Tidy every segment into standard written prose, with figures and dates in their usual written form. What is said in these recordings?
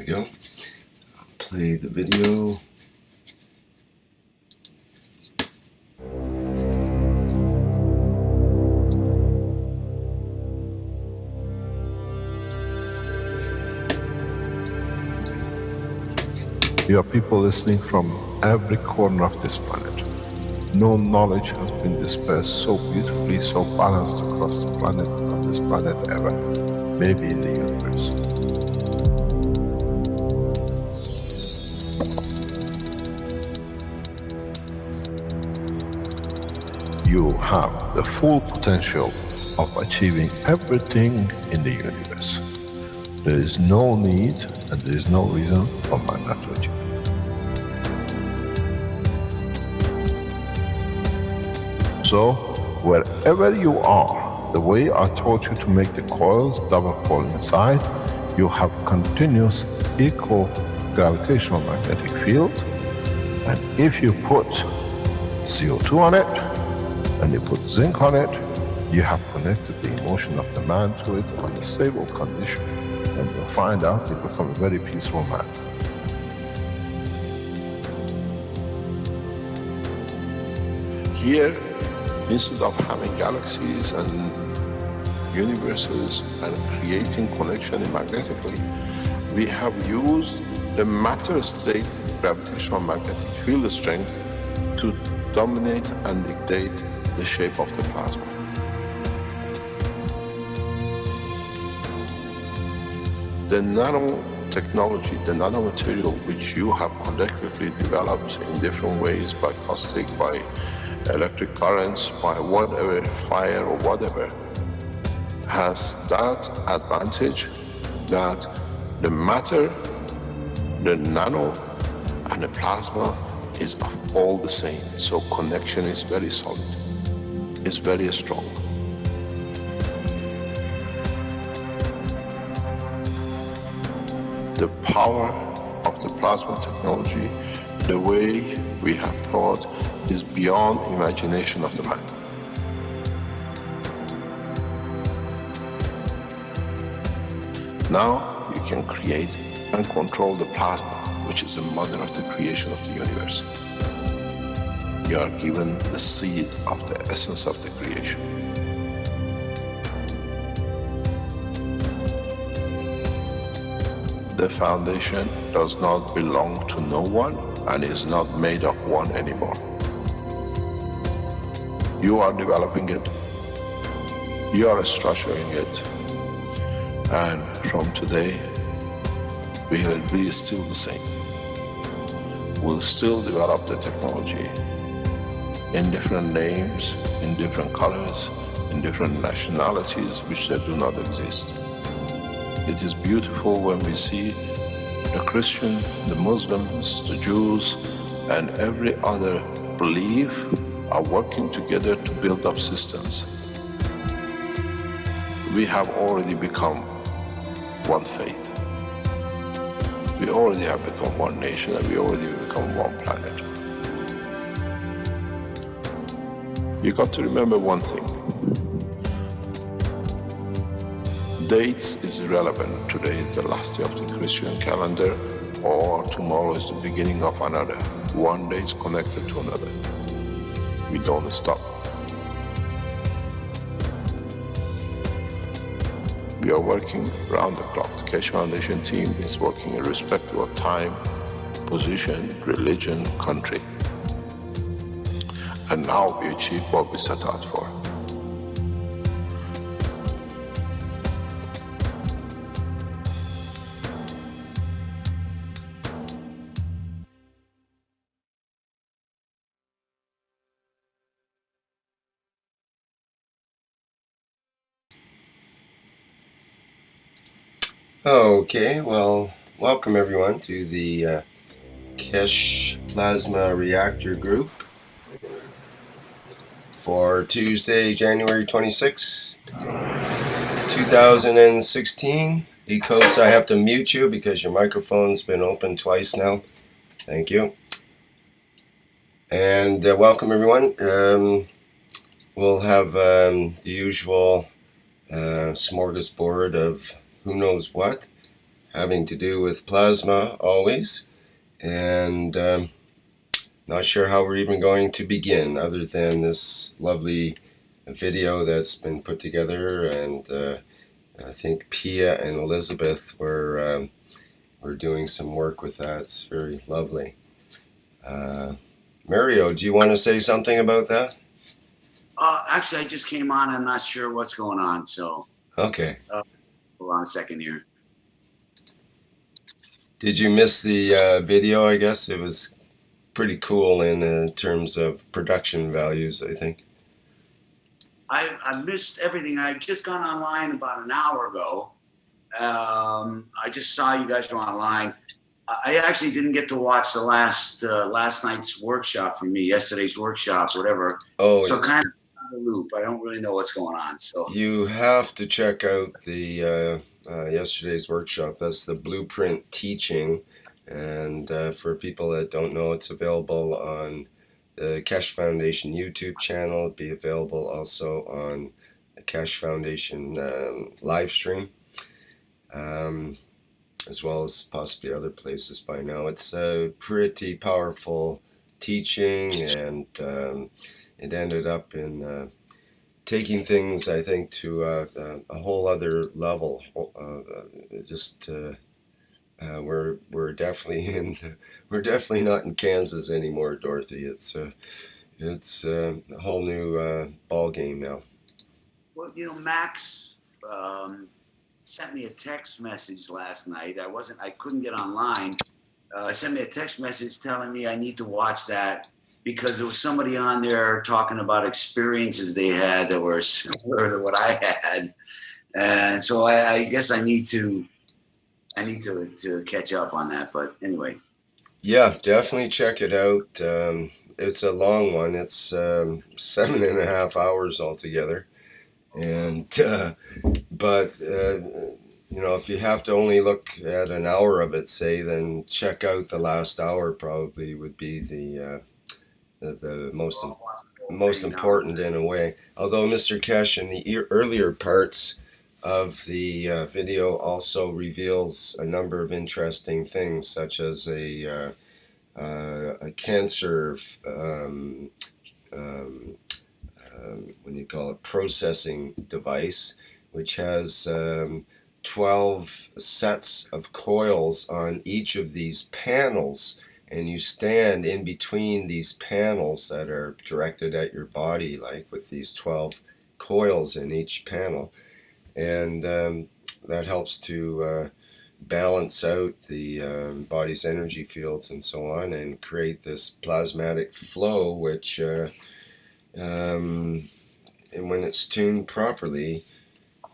we go. I'll play the video. You have people listening from every corner of this planet. No knowledge has been dispersed so beautifully, so balanced across the planet, on this planet ever. Maybe in the universe. You have the full potential of achieving everything in the universe. There is no need and there is no reason for man not to achieve. So, wherever you are, the way I taught you to make the coils double coil inside, you have continuous equal gravitational magnetic field, and if you put CO2 on it, and you put zinc on it, you have connected the emotion of the man to it on a stable condition, and you'll find out you become a very peaceful man. Here, instead of having galaxies and universes and creating connection magnetically, we have used the matter state gravitational magnetic field strength to dominate and dictate the shape of the plasma. The nanotechnology, the nanomaterial which you have collectively developed in different ways, by caustic, by electric currents, by whatever, fire or whatever, has that advantage that the matter, the nano and the plasma is all the same. So connection is very solid, is very strong. The power of the plasma technology, the way we have thought, is beyond imagination of the mind. Now you can create and control the plasma, which is the mother of the creation of the universe. You are given the seed of the essence of the creation. The foundation does not belong to no one and is not made of one anymore. You are developing it, you are structuring it, and from today we will be still the same. We'll still develop the technology in different names, in different colors, in different nationalities which they do not exist. It is beautiful when we see the Christian, the Muslims, the Jews, and every other belief are working together to build up systems. We have already become one faith. We already have become one nation, and we already become one planet. You got to remember one thing. Dates is irrelevant. Today is the last day of the Christian calendar, or tomorrow is the beginning of another. One day is connected to another. We don't stop. We are working around the clock. The Keshe Foundation team is working irrespective of time, position, religion, country. And now we achieve what we set out for. Okay, well, welcome everyone to the Keshe Plasma Reactor group for Tuesday, January 26, 2016. Decodez, I have to mute you because your microphone's been open twice now. Thank you. And welcome everyone. We'll have the usual smorgasbord of who knows what having to do with plasma always, and not sure how we're even going to begin other than this lovely video that's been put together, and I think Pia and Elizabeth were doing some work with that. It's very lovely. Mario, do you want to say something about that? Actually, I just came on. I'm not sure what's going on, so Okay. hold on a second here. Did you miss the video? I guess it was pretty cool in terms of production values, I think. I missed everything. I just gone online about an hour ago. I just saw you guys were online. I actually didn't get to watch the last night's workshop from me, yesterday's workshop, whatever. Oh, so kind of out of the loop. I don't really know what's going on. So you have to check out the yesterday's workshop. That's the Blueprint teaching, and for people that don't know, it's available on the Keshe Foundation YouTube channel. It'll be available also on the Keshe Foundation live stream. As well as possibly other places by now. It's a pretty powerful teaching, and it ended up in taking things, I think, to a whole other level. We're definitely we're definitely not in Kansas anymore, Dorothy. It's a whole new ball game now. Well, Max sent me a text message last night. I couldn't get online. Sent me a text message telling me I need to watch that because there was somebody on there talking about experiences they had that were similar to what I had, and so I guess I need to catch up on that. But anyway. Yeah, definitely check it out. It's a long one. It's 7.5 hours altogether. And but if you have to only look at an hour of it, say, then check out the last hour. Probably would be the most important in a way. Although Mr. Keshe in the earlier parts of the video also reveals a number of interesting things, such as a cancer. When you call it processing device, which has 12 sets of coils on each of these panels, and you stand in between these panels that are directed at your body, like with these 12 coils in each panel, and that helps to balance out the body's energy fields and so on, and create this plasmatic flow, which and when it's tuned properly,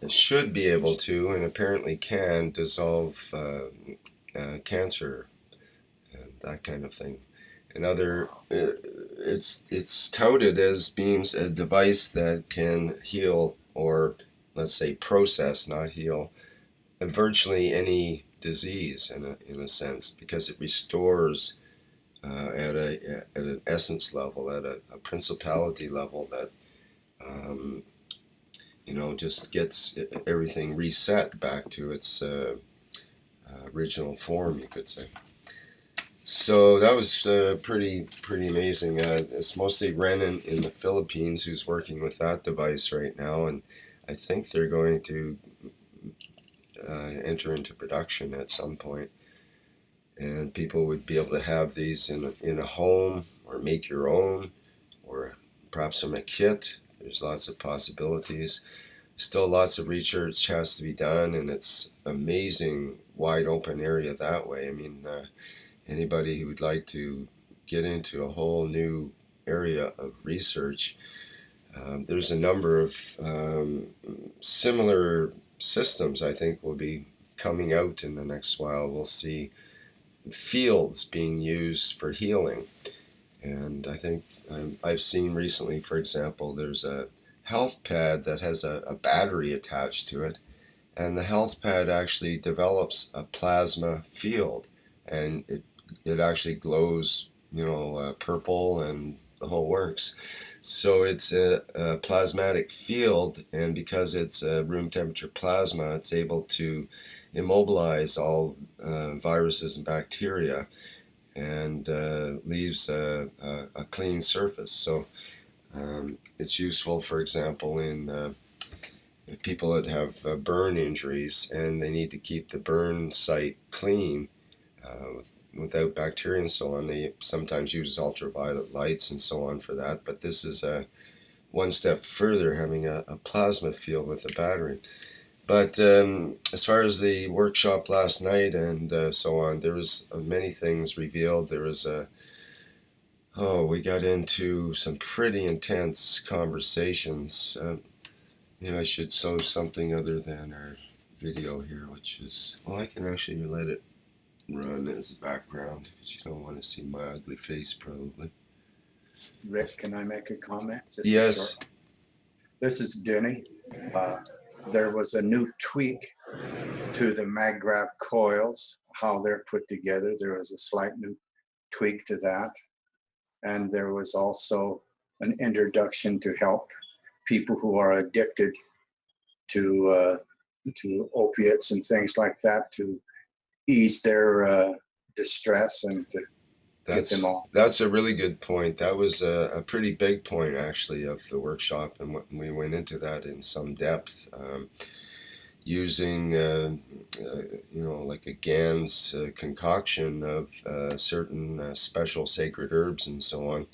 it should be able to, and apparently can, dissolve cancer and that kind of thing. And it's touted as being a device that can heal, or let's say process, not heal, virtually any disease in a sense, because it restores at an essence level, at a principality level that just gets everything reset back to its original form, you could say. So that was pretty amazing. It's mostly Ren in the Philippines who's working with that device right now, and I think they're going to enter into production at some point. And people would be able to have these in a home, or make your own, or perhaps from a kit. There's lots of possibilities. Still lots of research has to be done, and it's amazing wide open area that way. I mean, anybody who would like to get into a whole new area of research, there's a number of similar systems I think will be coming out in the next while. We'll see fields being used for healing. And I think I've seen recently, for example, there's a health pad that has a battery attached to it, and the health pad actually develops a plasma field, and it actually glows, purple and the whole works. So it's a plasmatic field, and because it's a room temperature plasma, it's able to immobilize all viruses and bacteria and leaves a clean surface. So it's useful, for example, in people that have burn injuries and they need to keep the burn site clean without bacteria and so on. They sometimes use ultraviolet lights and so on for that, but this is one step further, having a plasma field with a battery. But as far as the workshop last night and so on, there was many things revealed. There was we got into some pretty intense conversations. I should show something other than our video here, which is, well, I can actually let it run as background because you don't want to see my ugly face, probably. Rick, can I make a comment? Just yes. This is Denny. There was a new tweak to the MagGrav coils, how they're put together. There was a slight new tweak to that. And there was also an introduction to help people who are addicted to opiates and things like that, to ease their distress and to get them off. That's a really good point. That was a pretty big point, actually, of the workshop, and we went into that in some depth, using like a GAN's concoction of certain special sacred herbs and so on,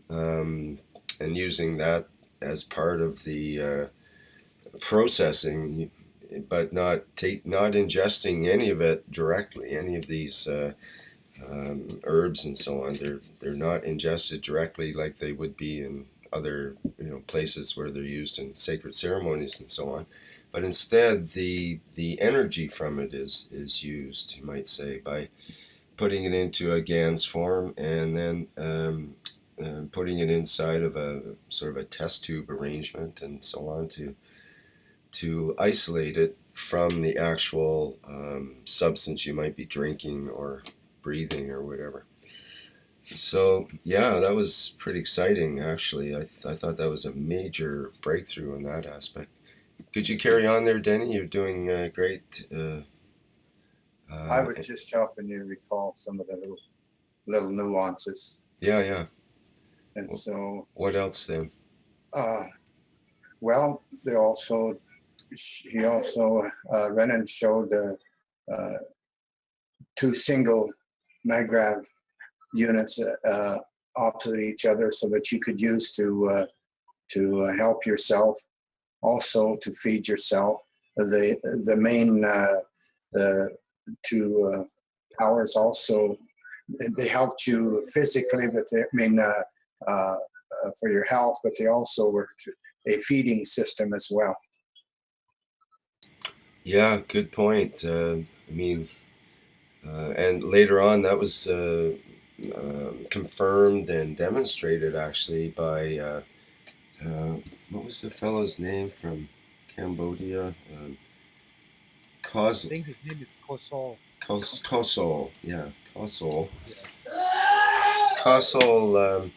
and using that as part of the processing, but not ingesting any of it directly. Any of these herbs and so on, they're not ingested directly like they would be in other places where they're used in sacred ceremonies and so on. But instead, the energy from it is used, you might say, by putting it into a GAN's form and then putting it inside of a sort of a test tube arrangement and so on to isolate it from the actual substance you might be drinking or breathing or whatever. So yeah, that was pretty exciting, actually. I thought that was a major breakthrough in that aspect. Could you carry on there, Denny? You're doing great. I was just helping you recall some of the little nuances. Yeah. And so. What else then? Well, he also Renan showed two single MagGrav units opposite each other, so that you could use to help yourself, also to feed yourself. The main the two powers also, they helped you physically, but for your health, but they also were a feeding system as well. Yeah, good point. And later on, that was confirmed and demonstrated, actually, by what was the fellow's name from Cambodia? I think his name is Kosol. Kosol, yeah, Kosol. Kosol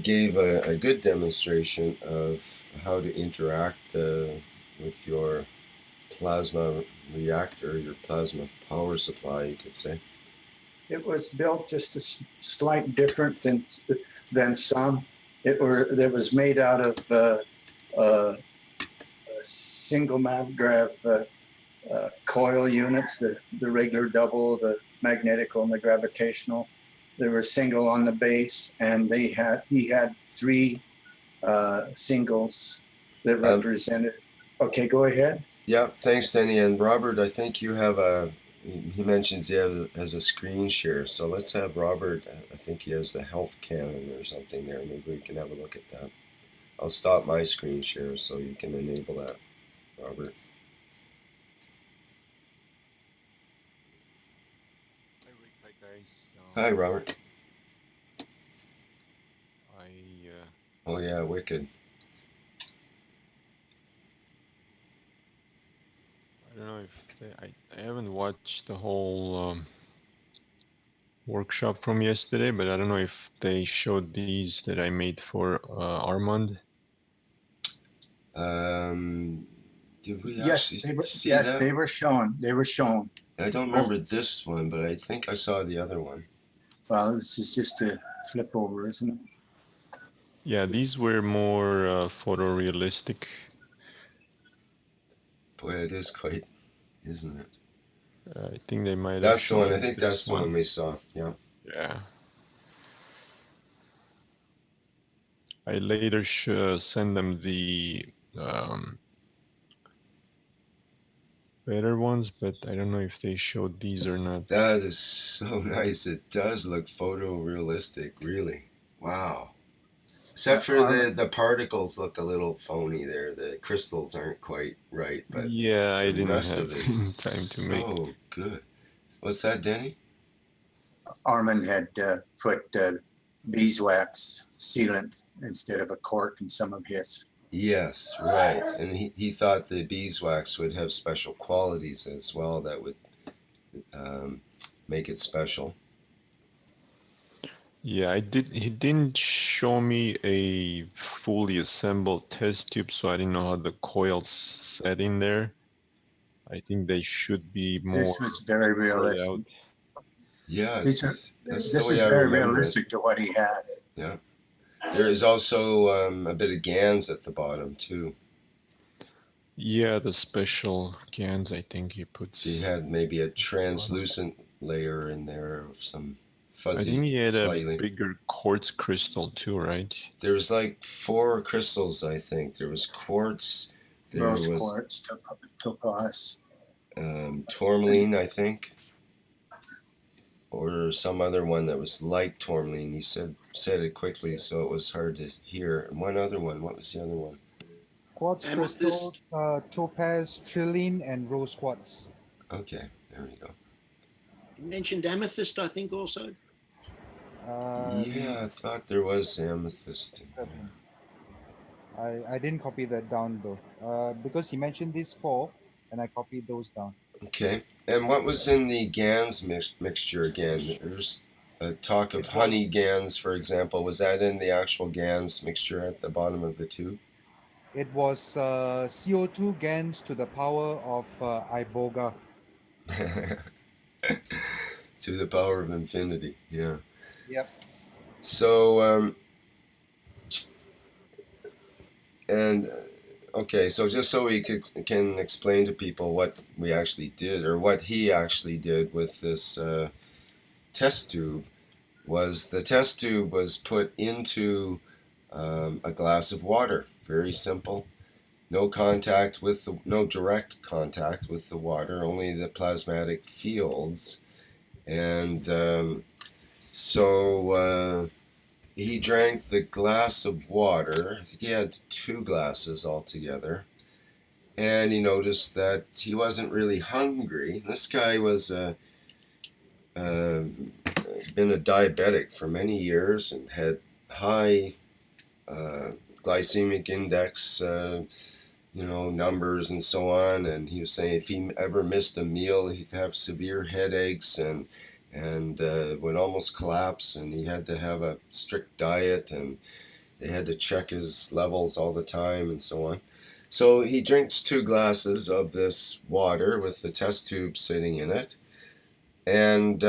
gave a good demonstration of how to interact with your plasma reactor, your plasma power supply, you could say. It was built just a slight different than some. It was made out of a single MagGrav coil units, the regular double, the magnetical and the gravitational. They were single on the base, and he had three singles that represented. Okay, go ahead. Yeah, thanks, Denny. And Robert, I think you have he mentions he has a screen share. So let's have Robert, I think he has the health canon or something there. Maybe we can have a look at that. I'll stop my screen share so you can enable that, Robert. Hi, Rick. Hi, guys. Hi, Robert. Oh, yeah, wicked. I don't know if I haven't watched the whole workshop from yesterday, but I don't know if they showed these that I made for Armand. Did we Yes, actually they were. see Yes, that? they were shown. They were shown. I don't remember this one, but I think I saw the other one. Well, this is just a flip over, isn't it? Yeah, these were more photorealistic. Boy, it is quite, isn't it? I think they might have That's the one. I shown think this that's the one we saw. Yeah. Yeah. I later send them the better ones, but I don't know if they showed these or not. That is so nice. It does look photorealistic, really. Wow. Except for the particles look a little phony there. The crystals aren't quite right, but yeah, I the didn't rest have of it time is to make. so good. What's that, Denny? Armand had put beeswax sealant instead of a cork in some of his. Yes, right. And he thought the beeswax would have special qualities as well that would make it special. Yeah, he didn't show me a fully assembled test tube, so I didn't know how the coils set in there. I think they should be more. This was very realistic. Out. Yeah, this the way is I very remember realistic to what he had. Yeah. There is also a bit of GANs at the bottom, too. Yeah, the special GANs, I think he puts. He had maybe a translucent layer in there of some fuzzy. I think he had slightly. a bigger quartz crystal, too, right? There was like 4 crystals, I think. There was quartz. There Rose was quartz, topaz. tourmaline, I think. Or some other one that was like tourmaline. He said it quickly, so it was hard to hear. And one other one. What was the other one? Quartz crystal, topaz, trilene, and rose quartz. Okay, there we go. You mentioned amethyst, I think, also. Yeah, I thought there was amethyst. I didn't copy that down though, because he mentioned these 4, and I copied those down. Okay, and what was in the GANs mixture again? There's a talk of honey GANs, for example. Was that in the actual GANs mixture at the bottom of the tube? It was CO2 GANs to the power of iboga. To the power of infinity, yeah. Yep. So, okay, so just so we can explain to people what we actually did, or what he actually did with this test tube, was the test tube was put into a glass of water. Very simple. No direct contact with the water, only the plasmatic fields. And so he drank the glass of water. I think he had 2 glasses altogether. And he noticed that he wasn't really hungry. This guy was been a diabetic for many years and had high glycemic index, numbers and so on. And he was saying if he ever missed a meal, he'd have severe headaches and would almost collapse, and he had to have a strict diet, and they had to check his levels all the time and so on. So he drinks 2 glasses of this water with the test tube sitting in it, and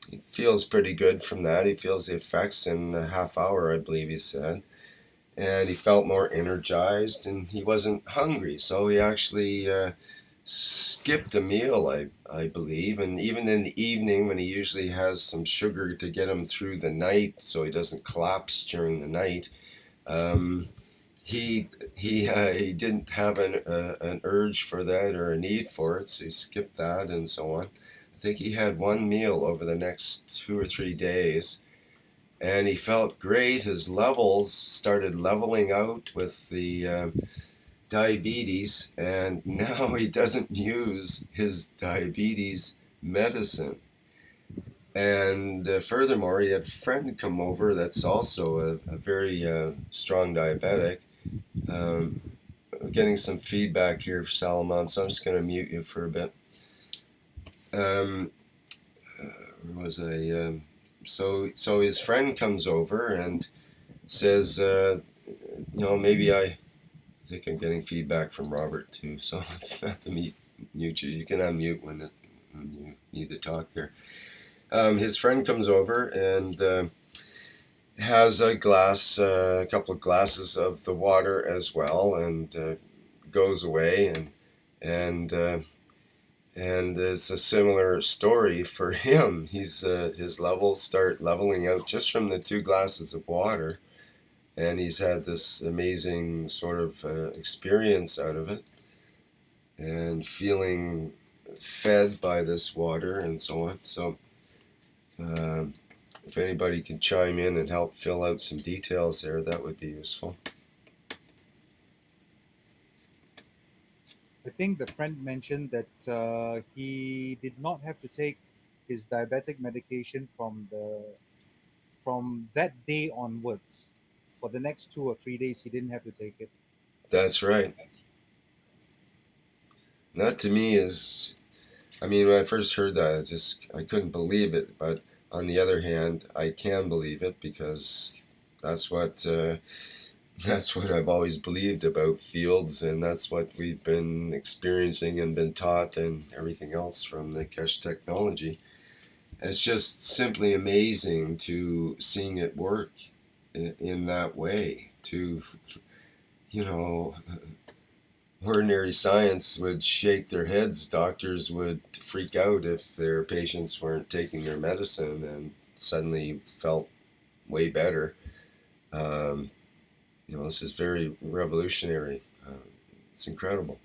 he feels pretty good from that. He feels the effects in a half hour, I believe he said, and he felt more energized, and he wasn't hungry, so he actually skipped a meal, I believe, and even in the evening when he usually has some sugar to get him through the night so he doesn't collapse during the night, he didn't have an urge for that or a need for it, so he skipped that and so on. I think he had 1 meal over the next 2 or 3 days, and he felt great. His levels started leveling out with the diabetes, and now he doesn't use his diabetes medicine. And furthermore, he had a friend come over that's also a very strong diabetic. I'm getting some feedback here, Salomon, so I'm just going to mute you for a bit. there was a so his friend comes over and says, maybe I think I'm getting feedback from Robert too, so I have to mute you. You can unmute when you need to talk there. His friend comes over and has a couple of glasses of the water as well, and goes away, and it's a similar story for him. His levels start leveling out just from the 2 glasses of water, and he's had this amazing sort of experience out of it, and feeling fed by this water and so on. So if anybody could chime in and help fill out some details there, that would be useful. I think the friend mentioned that he did not have to take his diabetic medication from that day onwards. For the next 2 or 3 days, he didn't have to take it. That's right. That to me is, I mean, when I first heard that, I couldn't believe it. But on the other hand, I can believe it, because that's what I've always believed about fields, and that's what we've been experiencing and been taught, and everything else from the Keshe technology. It's just simply amazing to seeing it work in that way. To, ordinary science would shake their heads. Doctors would freak out if their patients weren't taking their medicine and suddenly felt way better. This is very revolutionary. It's incredible.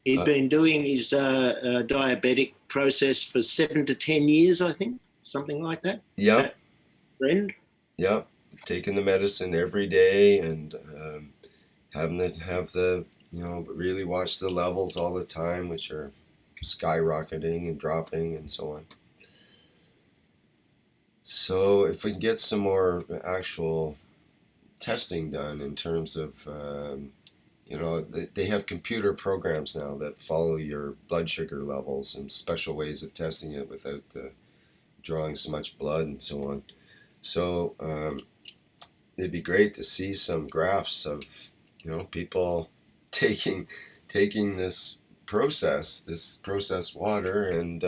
He'd been doing his diabetic process for 7 to 10 years, I think, something like that. Yep. Friend. Yep. Taking the medicine every day, and having to have really watch the levels all the time, which are skyrocketing and dropping and so on. So if we can get some more actual testing done in terms of, they have computer programs now that follow your blood sugar levels, and special ways of testing it without drawing so much blood and so on. So it'd be great to see some graphs of, people taking this processed water, and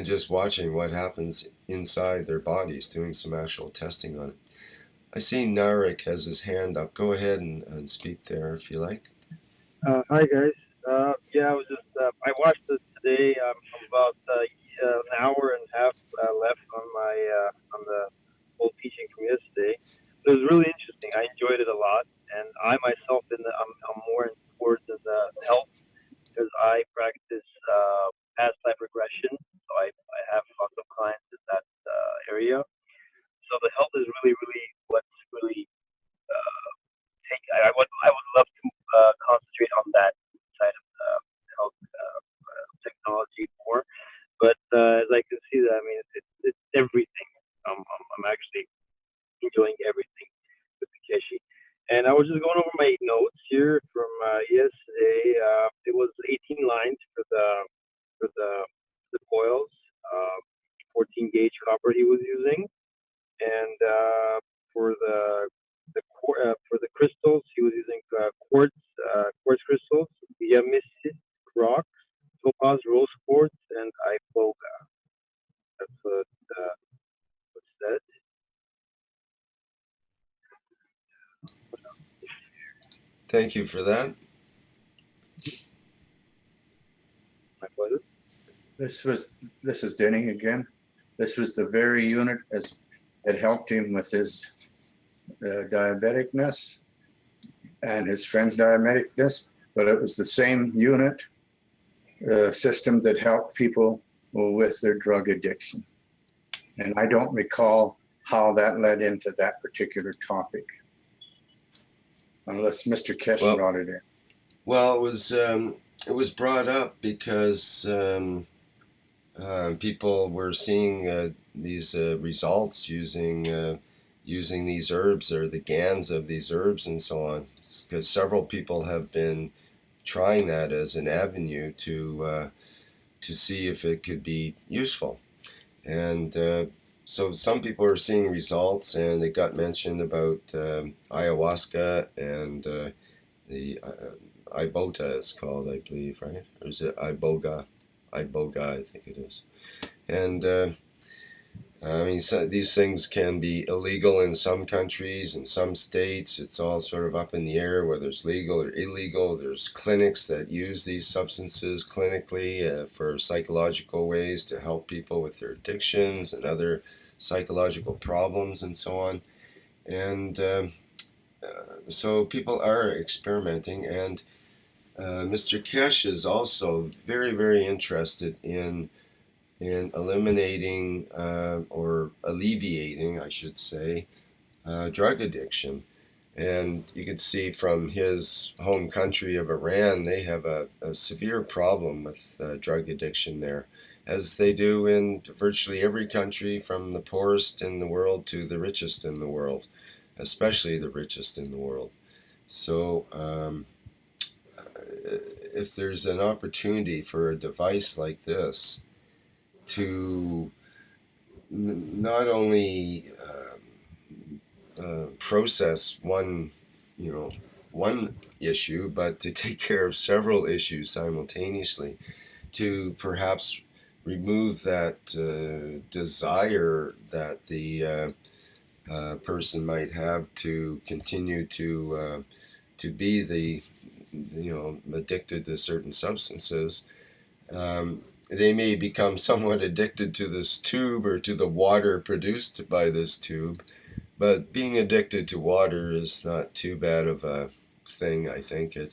just watching what happens inside their bodies, doing some actual testing on it. I see Narek has his hand up. Go ahead and speak there if you like. Hi guys. I was just I watched it today. I'm about an hour and a half left on the whole teaching from yesterday. It was really interesting. I enjoyed it a lot, and I myself I'm more towards the health, because I practice past life regression. So I have lots of clients in that area. So the health is really what's really I would love to concentrate on that side of health technology more. But as I can see that, I mean, it's everything. I'm actually enjoying everything with the Keshe. And I was just going over my notes here from yesterday. It was 18 lines for the coils, 14 gauge copper he was using, and for the crystals he was using quartz crystals, diamesis rocks, topaz rose quartz, and iboga. That's what was said. Thank you for that. My pleasure. This is Denny again. This was the very unit that helped him with his diabeticness and his friend's diabeticness, but it was the same unit system that helped people with their drug addiction. And I don't recall how that led into that particular topic, unless Mr. Keshe brought it in. Well, it was brought up because people were seeing these results using these herbs, or the GANs of these herbs and so on, because several people have been trying that as an avenue to to see if it could be useful. And so some people are seeing results, and it got mentioned about ayahuasca and the Ibota is called, I believe, right? Or is it Iboga? Iboga, I think it is. And I mean, so these things can be illegal in some countries, in some states. It's all sort of up in the air whether it's legal or illegal. There's clinics that use these substances clinically for psychological ways to help people with their addictions and other psychological problems and so on. And so people are experimenting, and Mr. Keshe is also very, very interested in eliminating or alleviating, I should say, drug addiction. And you could see from his home country of Iran, they have a severe problem with drug addiction there, as they do in virtually every country, from the poorest in the world to the richest in the world, especially the richest in the world. So if there's an opportunity for a device like this to not only process one issue, but to take care of several issues simultaneously, to perhaps remove that desire that the person might have to continue to be addicted to certain substances. They may become somewhat addicted to this tube or to the water produced by this tube, but being addicted to water is not too bad of a thing, I think. It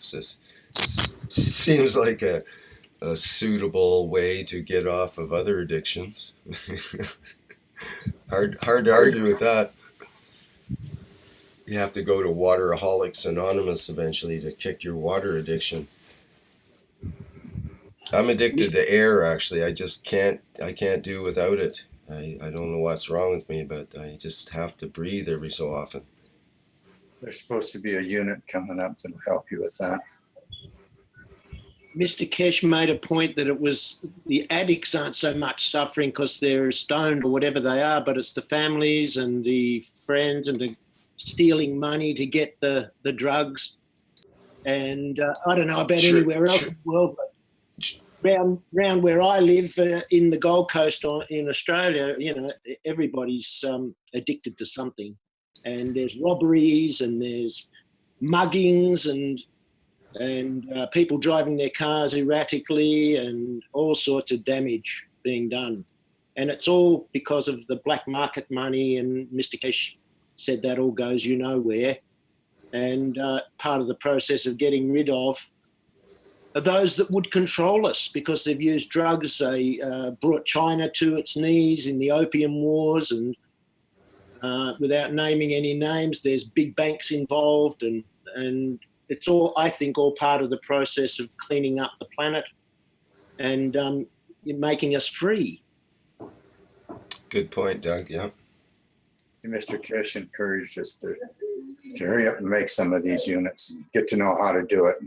seems like a suitable way to get off of other addictions. hard to argue with that. You have to go to Wateraholics Anonymous eventually to kick your water addiction. I'm addicted to air, actually. I can't do without it. I don't know what's wrong with me, but I just have to breathe every so often. There's supposed to be a unit coming up that'll help you with that. Mr. Keshe made a point that it was the addicts aren't so much suffering because they're stoned or whatever they are, but it's the families and the friends and the stealing money to get the drugs. And I don't know about anywhere else in the world, but round where I live in the Gold Coast in Australia, everybody's addicted to something. And there's robberies and there's muggings and people driving their cars erratically and all sorts of damage being done. And it's all because of the black market money, and Mr. Keshe said that all goes you know where. And part of the process of getting rid of are those that would control us, because they've used drugs. They brought China to its knees in the opium wars, and without naming any names, there's big banks involved, and it's all, I think, all part of the process of cleaning up the planet and making us free. Good point, Doug. Yeah. Mr. Keshe encouraged us to hurry up and make some of these units, get to know how to do it.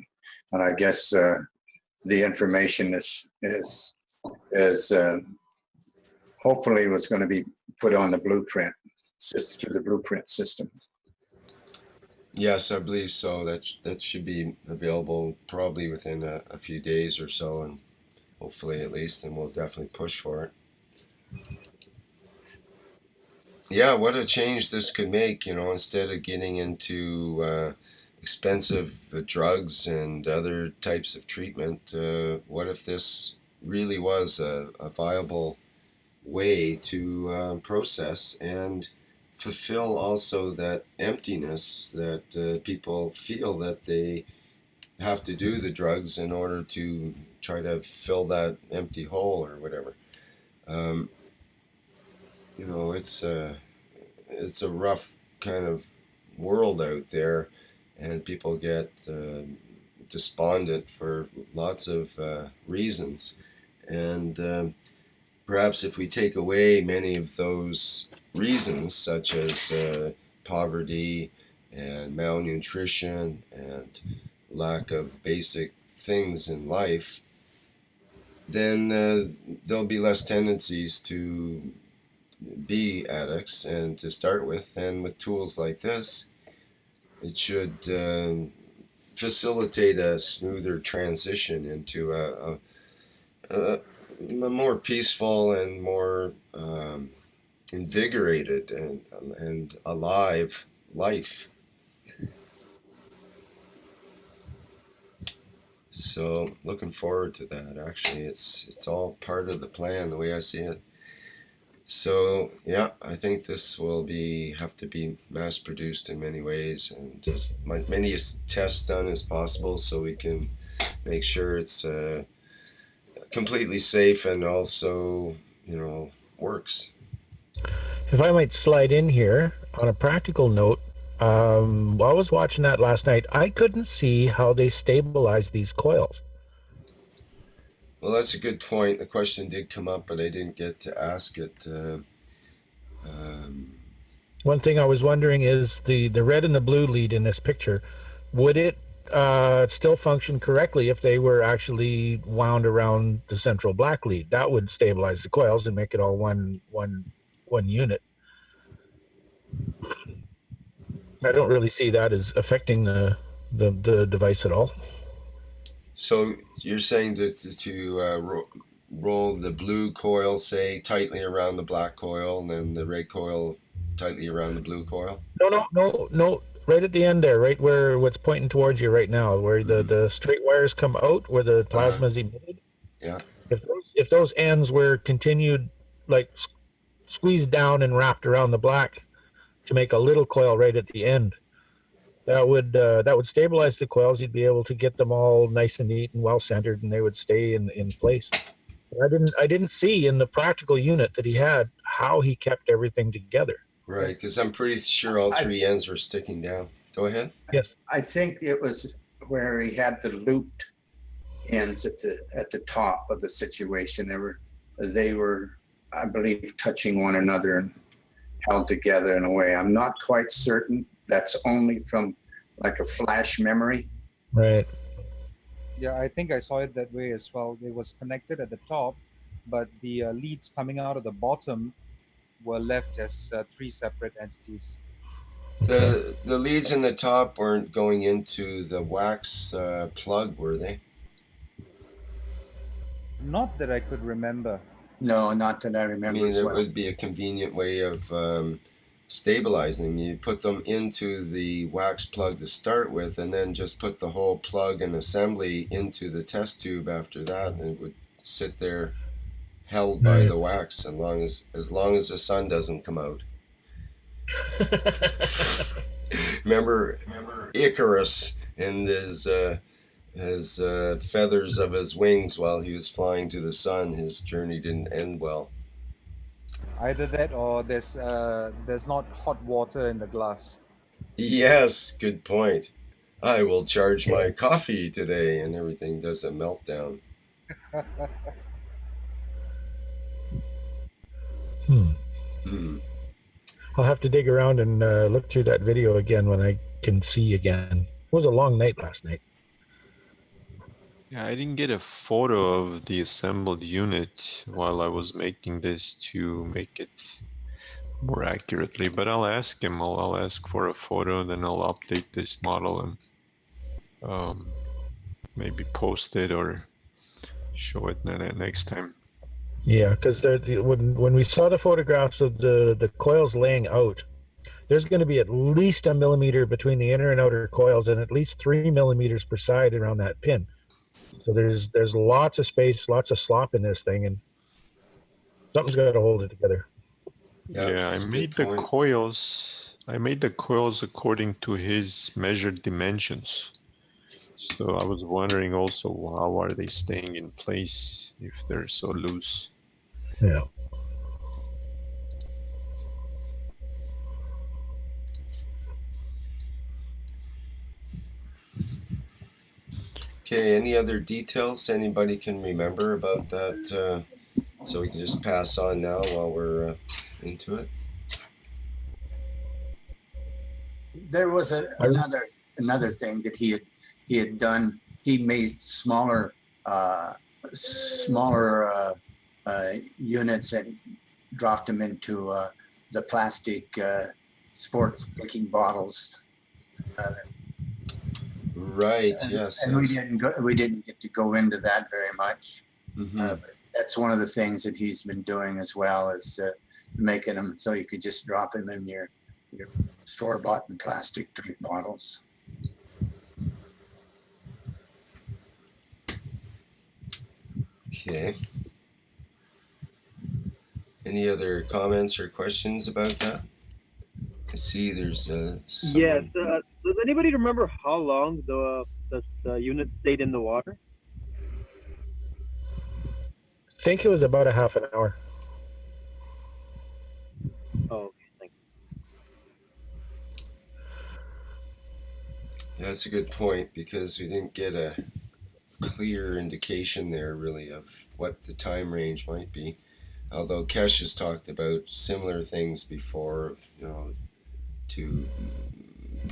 And I guess the information is hopefully what's going to be put on the blueprint, through the blueprint system. Yes, I believe so. That should be available probably within a few days or so, and hopefully at least, and we'll definitely push for it. Yeah, what a change this could make, instead of getting into expensive drugs and other types of treatment. What if this really was a viable way to process and fulfill also that emptiness that people feel that they have to do the drugs in order to try to fill that empty hole or whatever. It's a rough kind of world out there, and people get despondent for lots of reasons. And perhaps if we take away many of those reasons, such as poverty and malnutrition and lack of basic things in life, then there'll be less tendencies to be addicts and to start with. And with tools like this, it should facilitate a smoother transition into a more peaceful and more invigorated and alive life. So looking forward to that. Actually, it's all part of the plan, the way I see it. So yeah, I think this will have to be mass produced in many ways, and just many tests done as possible, so we can make sure it's completely safe and also, works. If I might slide in here on a practical note, while I was watching that last night, I couldn't see how they stabilize these coils. Well, that's a good point. The question did come up, but I didn't get to ask it. One thing I was wondering is the red and the blue lead in this picture, would it still function correctly if they were actually wound around the central black lead? That would stabilize the coils and make it all one unit. I don't really see that as affecting the device at all. So you're saying to roll the blue coil, say, tightly around the black coil, and then the red coil tightly around the blue coil? No. Right at the end there, right where what's pointing towards you right now, where the straight wires come out, where the plasma is emitted. Yeah. If those ends were continued, like squeezed down and wrapped around the black to make a little coil right at the end, that would stabilize the coils. You'd be able to get them all nice and neat and well centered, and they would stay in place. I didn't see in the practical unit that he had how he kept everything together. Right, because I'm pretty sure all three ends were sticking down. Go ahead. Yes. I think it was where he had the looped ends at the top of the situation. They were, I believe, touching one another and held together in a way. I'm not quite certain. That's only from like a flash memory. Right. Yeah, I think I saw it that way as well. It was connected at the top, but the leads coming out of the bottom were left as three separate entities. The leads in the top weren't going into the wax plug, were they? Not that I could remember. No, not that I remember. I mean, as there well. would be a convenient way of stabilizing. You put them into the wax plug to start with, and then just put the whole plug and assembly into the test tube after that, and it would sit there held by the wax as long as the sun doesn't come out. Remember Icarus and his feathers of his wings while he was flying to the sun. His journey didn't end well. Either that or there's not hot water in the glass. Yes, good point. I will charge my coffee today, and everything does a meltdown. I'll have to dig around and look through that video again when I can see again. It was a long night last night. Yeah, I didn't get a photo of the assembled unit while I was making this to make it more accurately, but I'll ask him. I'll ask for a photo, and then I'll update this model and maybe post it or show it next time. Yeah, because when we saw the photographs of the coils laying out, there's going to be at least 1 millimeter between the inner and outer coils, and at least 3 millimeters per side around that pin. So there's lots of space, lots of slop in this thing, and something's got to hold it together. Yeah, I made the coils according to his measured dimensions. So I was wondering also, how are they staying in place if they're so loose? Yeah. Okay, any other details anybody can remember about that? So we can just pass on now while we're into it. There was another thing that he had done. He made smaller smaller units and dropped them into the plastic sports drinking bottles. Right. Yes. And Yes. we didn't get to go into that very much. Mm-hmm. That's one of the things that he's been doing as well, is making them so you could just drop them in your store-bought and plastic drink bottles. Okay. Any other comments or questions about that? I see there's Yes. someone. Does anybody remember how long the unit stayed in the water? I think it was about a half an hour. Oh, okay. Thanks. Yeah, that's a good point, because we didn't get a clear indication there really of what the time range might be. Although Keshe has talked about similar things before, to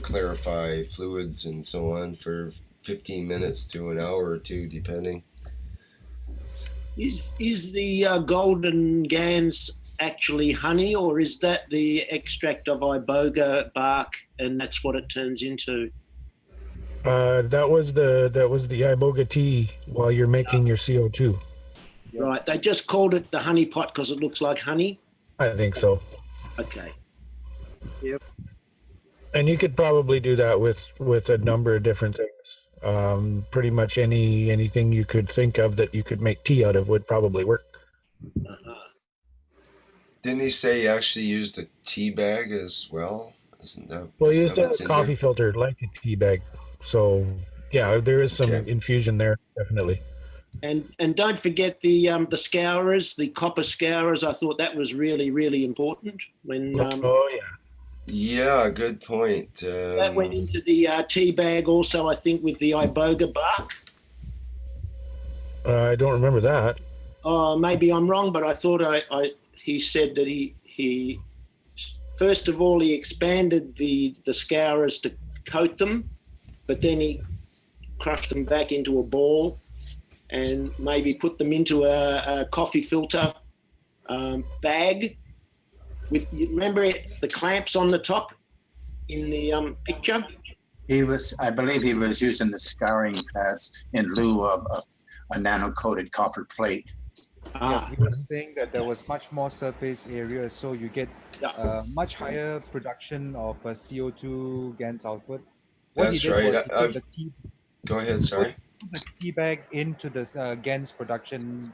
clarify fluids and so on for 15 minutes to an hour or two, depending. Is the golden gans actually honey, or is that the extract of iboga bark and that's what it turns into? That was the iboga tea while you're making your CO2. Yep. Right. They just called it the honey pot because it looks like honey. I think so. Okay. Yep. And you could probably do that with a number of different things. Pretty much anything you could think of that you could make tea out of would probably work. Didn't he say he actually used a tea bag as well? Isn't that? Well, you is used that what's a in coffee there? filter like a tea bag. So yeah, there is some Okay. infusion there, definitely. And don't forget the scourers, the copper scourers. I thought that was really, really important when Oh yeah. Yeah, good point. that went into the tea bag also, I think, with the iboga bark. I don't remember that. Maybe I'm wrong, but I thought he said that he first of all he expanded the scourers to coat them, but then he crushed them back into a ball and maybe put them into a coffee filter bag with, you remember the clamps on the top in the picture? I believe he was using the scouring pads in lieu of a nano-coated copper plate. Yeah, he was saying that there was much more surface area, so you get much higher production of CO2 GANs output. What That's he did right. was he put the tea, Go ahead. Sorry. the tea bag into the GANs production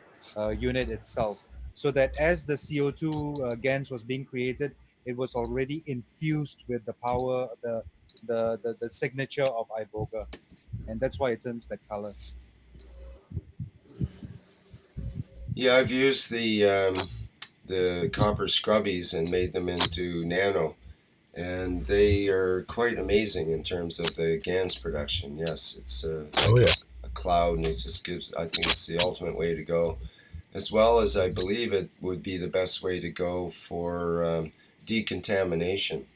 unit itself, so that as the CO2 GANs was being created, it was already infused with the power, the signature of iboga, and that's why it turns that color. Yeah, I've used the copper scrubbies and made them into nano, and they are quite amazing in terms of the GANs production. Yes, it's like a cloud, and it just gives. I think it's the ultimate way to go, as well as I believe it would be the best way to go for decontamination.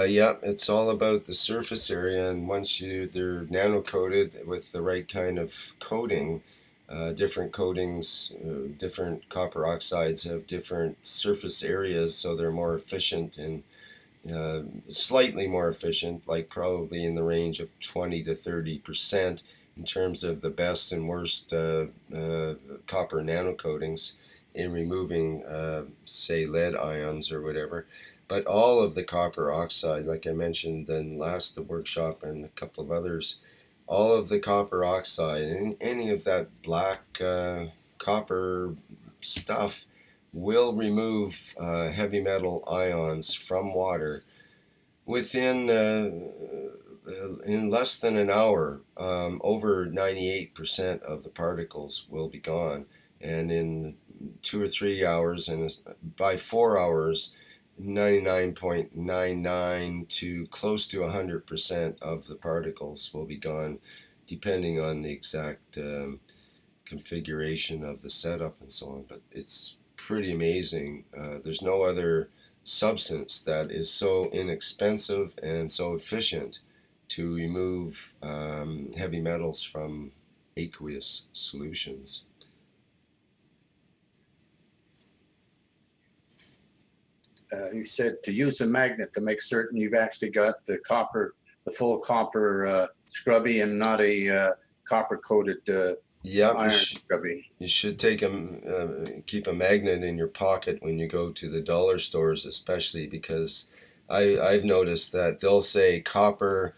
Yeah, it's all about the surface area, and once they're nano coated with the right kind of coating, different coatings, different copper oxides have different surface areas, so they're more efficient and slightly more efficient, like probably in the range of 20 to 30% in terms of the best and worst copper nano coatings in removing, say, lead ions or whatever. But all of the copper oxide, like I mentioned in last workshop and a couple of others, all of the copper oxide and any of that black copper stuff will remove heavy metal ions from water within in less than an hour. Over 98% of the particles will be gone, and in 2 or 3 hours, and by 4 hours, 99.99 to close to 100% of the particles will be gone, depending on the exact configuration of the setup and so on. But it's pretty amazing. There's no other substance that is so inexpensive and so efficient to remove heavy metals from aqueous solutions. You said to use a magnet to make certain you've actually got the copper, the full copper scrubby, and not a copper coated iron scrubby. You should take keep a magnet in your pocket when you go to the dollar stores, especially because I've noticed that they'll say copper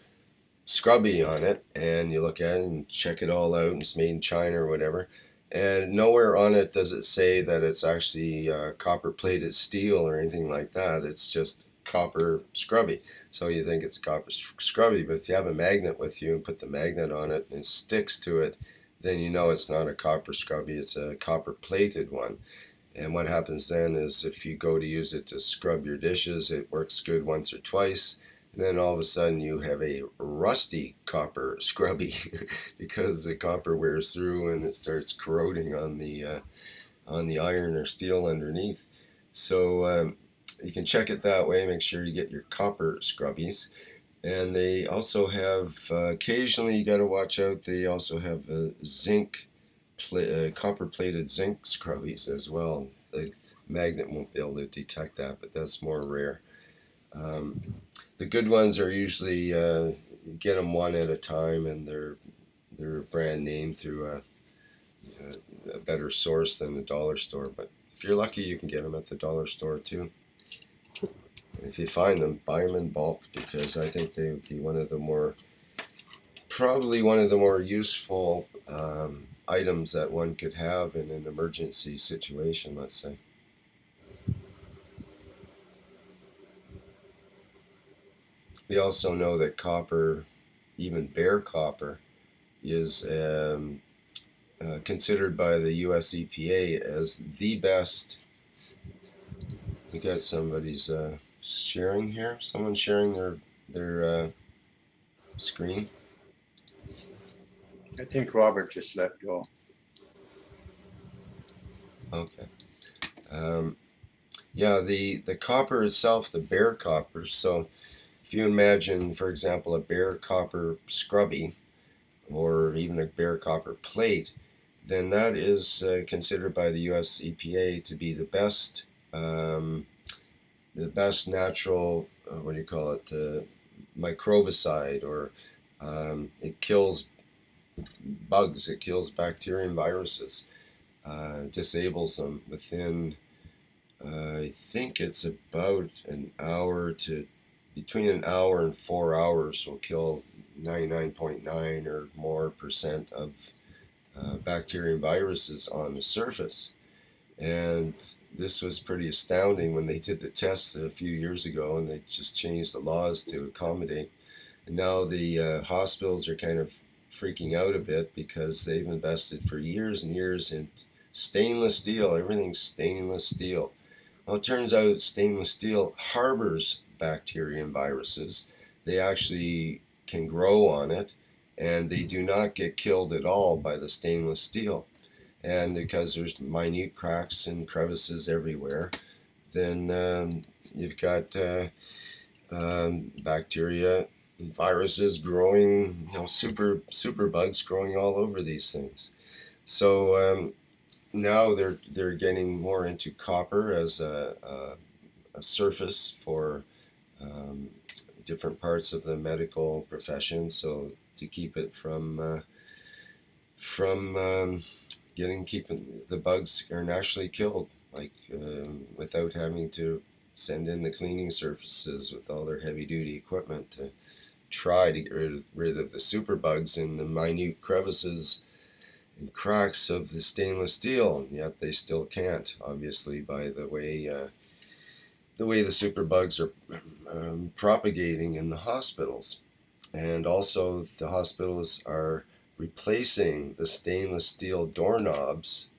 scrubby on it, and you look at it and check it all out, and it's made in China or whatever, and nowhere on it does it say that it's actually copper plated steel or anything like that. It's just copper scrubby. So you think it's copper scrubby, but if you have a magnet with you and put the magnet on it and it sticks to it, then you know it's not a copper scrubby, it's a copper plated one. And what happens then is if you go to use it to scrub your dishes, it works good once or twice. And then all of a sudden you have a rusty copper scrubby because the copper wears through and it starts corroding on the iron or steel underneath. So you can check it that way. Make sure you get your copper scrubbies. And they also have, occasionally you got to watch out, they also have copper-plated zinc scrubbies as well. The magnet won't be able to detect that, but that's more rare. The good ones are usually, get them one at a time, and they're brand name through a better source than the dollar store. But if you're lucky, you can get them at the dollar store too. If you find them, buy them in bulk, because I think they would be probably one of the more useful items that one could have in an emergency situation, let's say. We also know that copper, even bare copper, is considered by the US EPA as the best. We got somebody's sharing here. Someone's sharing their screen. I think Robert just let go. Okay. Yeah, the copper itself, the bare copper. So if you imagine, for example, a bare copper scrubby or even a bare copper plate, then that is considered by the US EPA to be the best natural, microbicide, or it kills bugs, it kills bacteria and viruses, disables them within, I think it's about between an hour and 4 hours will kill 99.9 or more percent of bacteria and viruses on the surface. And this was pretty astounding when they did the tests a few years ago, and they just changed the laws to accommodate. And now the hospitals are kind of freaking out a bit because they've invested for years and years in stainless steel. Everything's stainless steel. Well, it turns out stainless steel harbors bacteria and viruses. They actually can grow on it, and they do not get killed at all by the stainless steel. And because there's minute cracks and crevices everywhere, then you've got bacteria and viruses growing, super bugs growing all over these things. So now they're getting more into copper as a surface for different parts of the medical profession. So to keep it from keeping the bugs are naturally killed, like without having to send in the cleaning services with all their heavy-duty equipment to try to get rid of the super bugs in the minute crevices and cracks of the stainless steel, and yet they still can't, obviously, by the way the super bugs are propagating in the hospitals. And also the hospitals are replacing the stainless steel doorknobs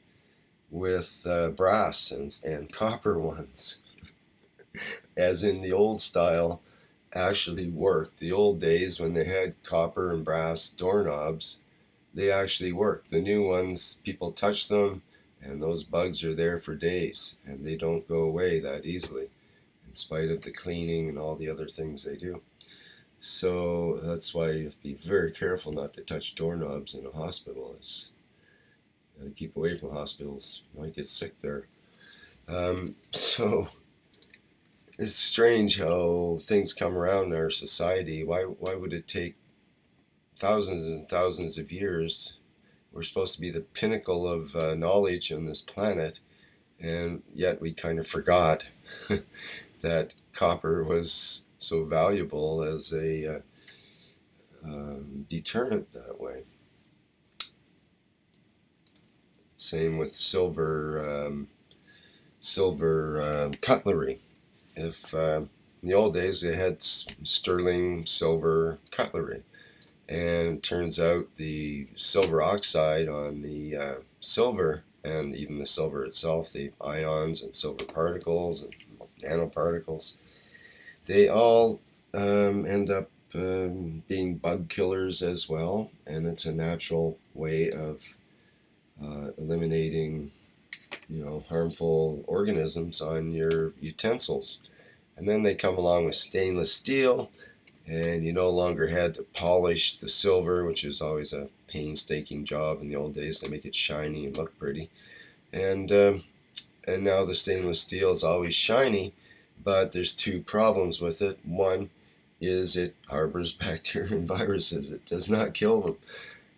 with brass and copper ones. as in the old style, actually worked. The old days when they had copper and brass doorknobs, they actually work. The new ones, people touch them, and those bugs are there for days, and they don't go away that easily, in spite of the cleaning and all the other things they do. So that's why you have to be very careful not to touch doorknobs in a hospital. You gotta keep away from hospitals. You might get sick there. So it's strange how things come around in our society. Why would it take thousands and thousands of years? We're supposed to be the pinnacle of knowledge on this planet, and yet we kind of forgot that copper was so valuable as a deterrent that way. Same with silver cutlery. If in the old days they had sterling silver cutlery, and it turns out the silver oxide on the silver, and even the silver itself, the ions and silver particles and nanoparticles, they all end up being bug killers as well, and it's a natural way of eliminating, harmful organisms on your utensils. And then they come along with stainless steel, and you no longer had to polish the silver, which is always a painstaking job in the old days to make it shiny and look pretty. And now the stainless steel is always shiny, but there's two problems with it. One is it harbors bacteria and viruses. It does not kill them.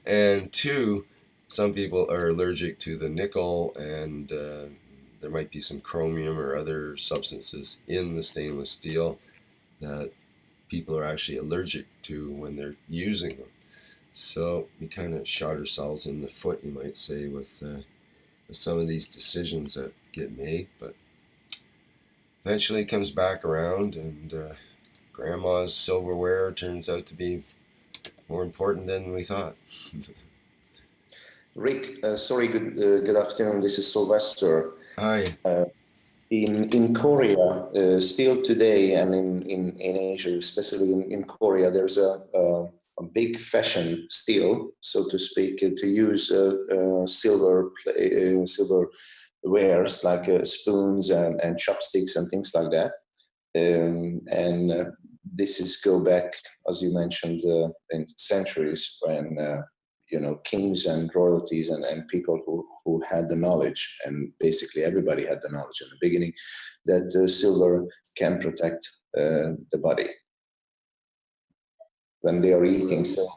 And two, some people are allergic to the nickel, and there might be some chromium or other substances in the stainless steel that people are actually allergic to when they're using them. So we kind of shot ourselves in the foot, you might say, with some of these decisions that get made. But eventually it comes back around, and grandma's silverware turns out to be more important than we thought. Rick, sorry, good afternoon. This is Sylvester. Hi. In Korea, still today, and in Asia, especially in Korea, there's a big fashion still, so to speak, to use silver wares like spoons and chopsticks and things like that. And this is go back, as you mentioned, in centuries when kings and royalties and people who had the knowledge, and basically everybody had the knowledge in the beginning, that silver can protect the body when they are eating. So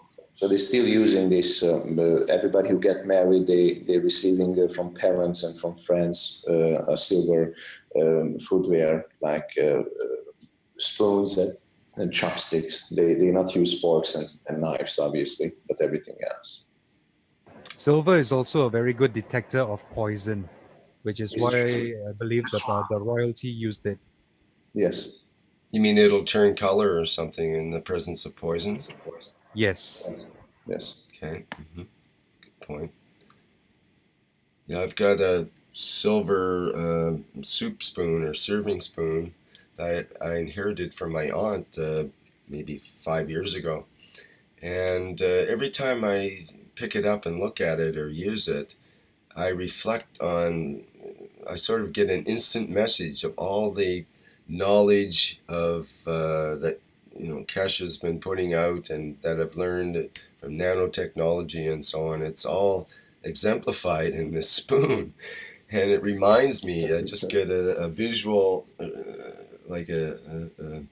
they're still using this. Everybody who get married, they're receiving from parents and from friends a silver foodware like spoons and chopsticks. They not use forks and knives, obviously, but everything else. Silver is also a very good detector of poison, which is why I believe that the royalty used it. Yes. You mean it'll turn color or something in the presence of poison? Yes. Yes. Okay. Mm-hmm. Good point. Yeah, I've got a silver soup spoon or serving spoon that I inherited from my aunt maybe 5 years ago. And every time I pick it up and look at it or use it, I sort of get an instant message of all the knowledge of that Keshe's been putting out and that I've learned from nanotechnology and so on. It's all exemplified in this spoon, and it reminds me. I just get a visual, like or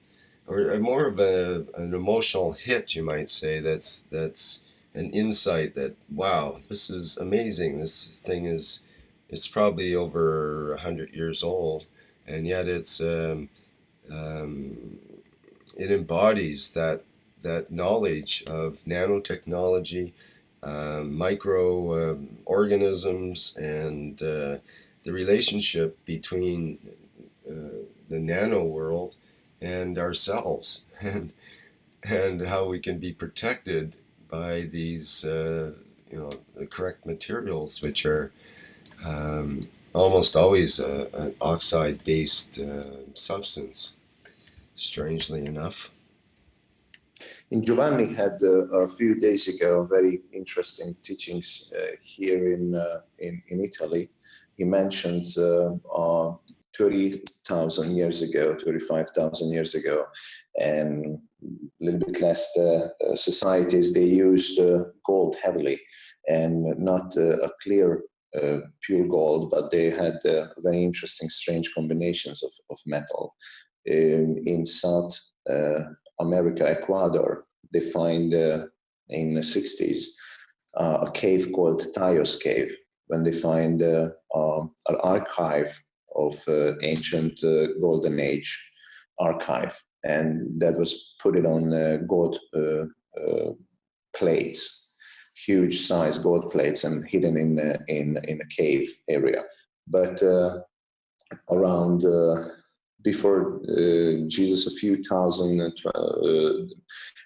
more of an emotional hit, you might say. That's an insight that, wow, this is amazing. This thing it's probably over 100 years old, and yet it embodies that knowledge of nanotechnology, microorganisms, and the relationship between the nano world and ourselves, and how we can be protected by these the correct materials, which are almost always an oxide-based substance. strangely enough. And Giovanni had a few days ago very interesting teachings here in Italy. He mentioned 30,000 years ago, 35,000 years ago, and a little bit less societies, they used gold heavily, and not a clear pure gold, but they had very interesting, strange combinations of metal. In South America, Ecuador, they find in the 60s a cave called Tayo's Cave, when they find an archive of ancient Golden Age archive, and that was put it on gold plates, huge size gold plates, and hidden in a cave area. But around before Jesus, a few thousand,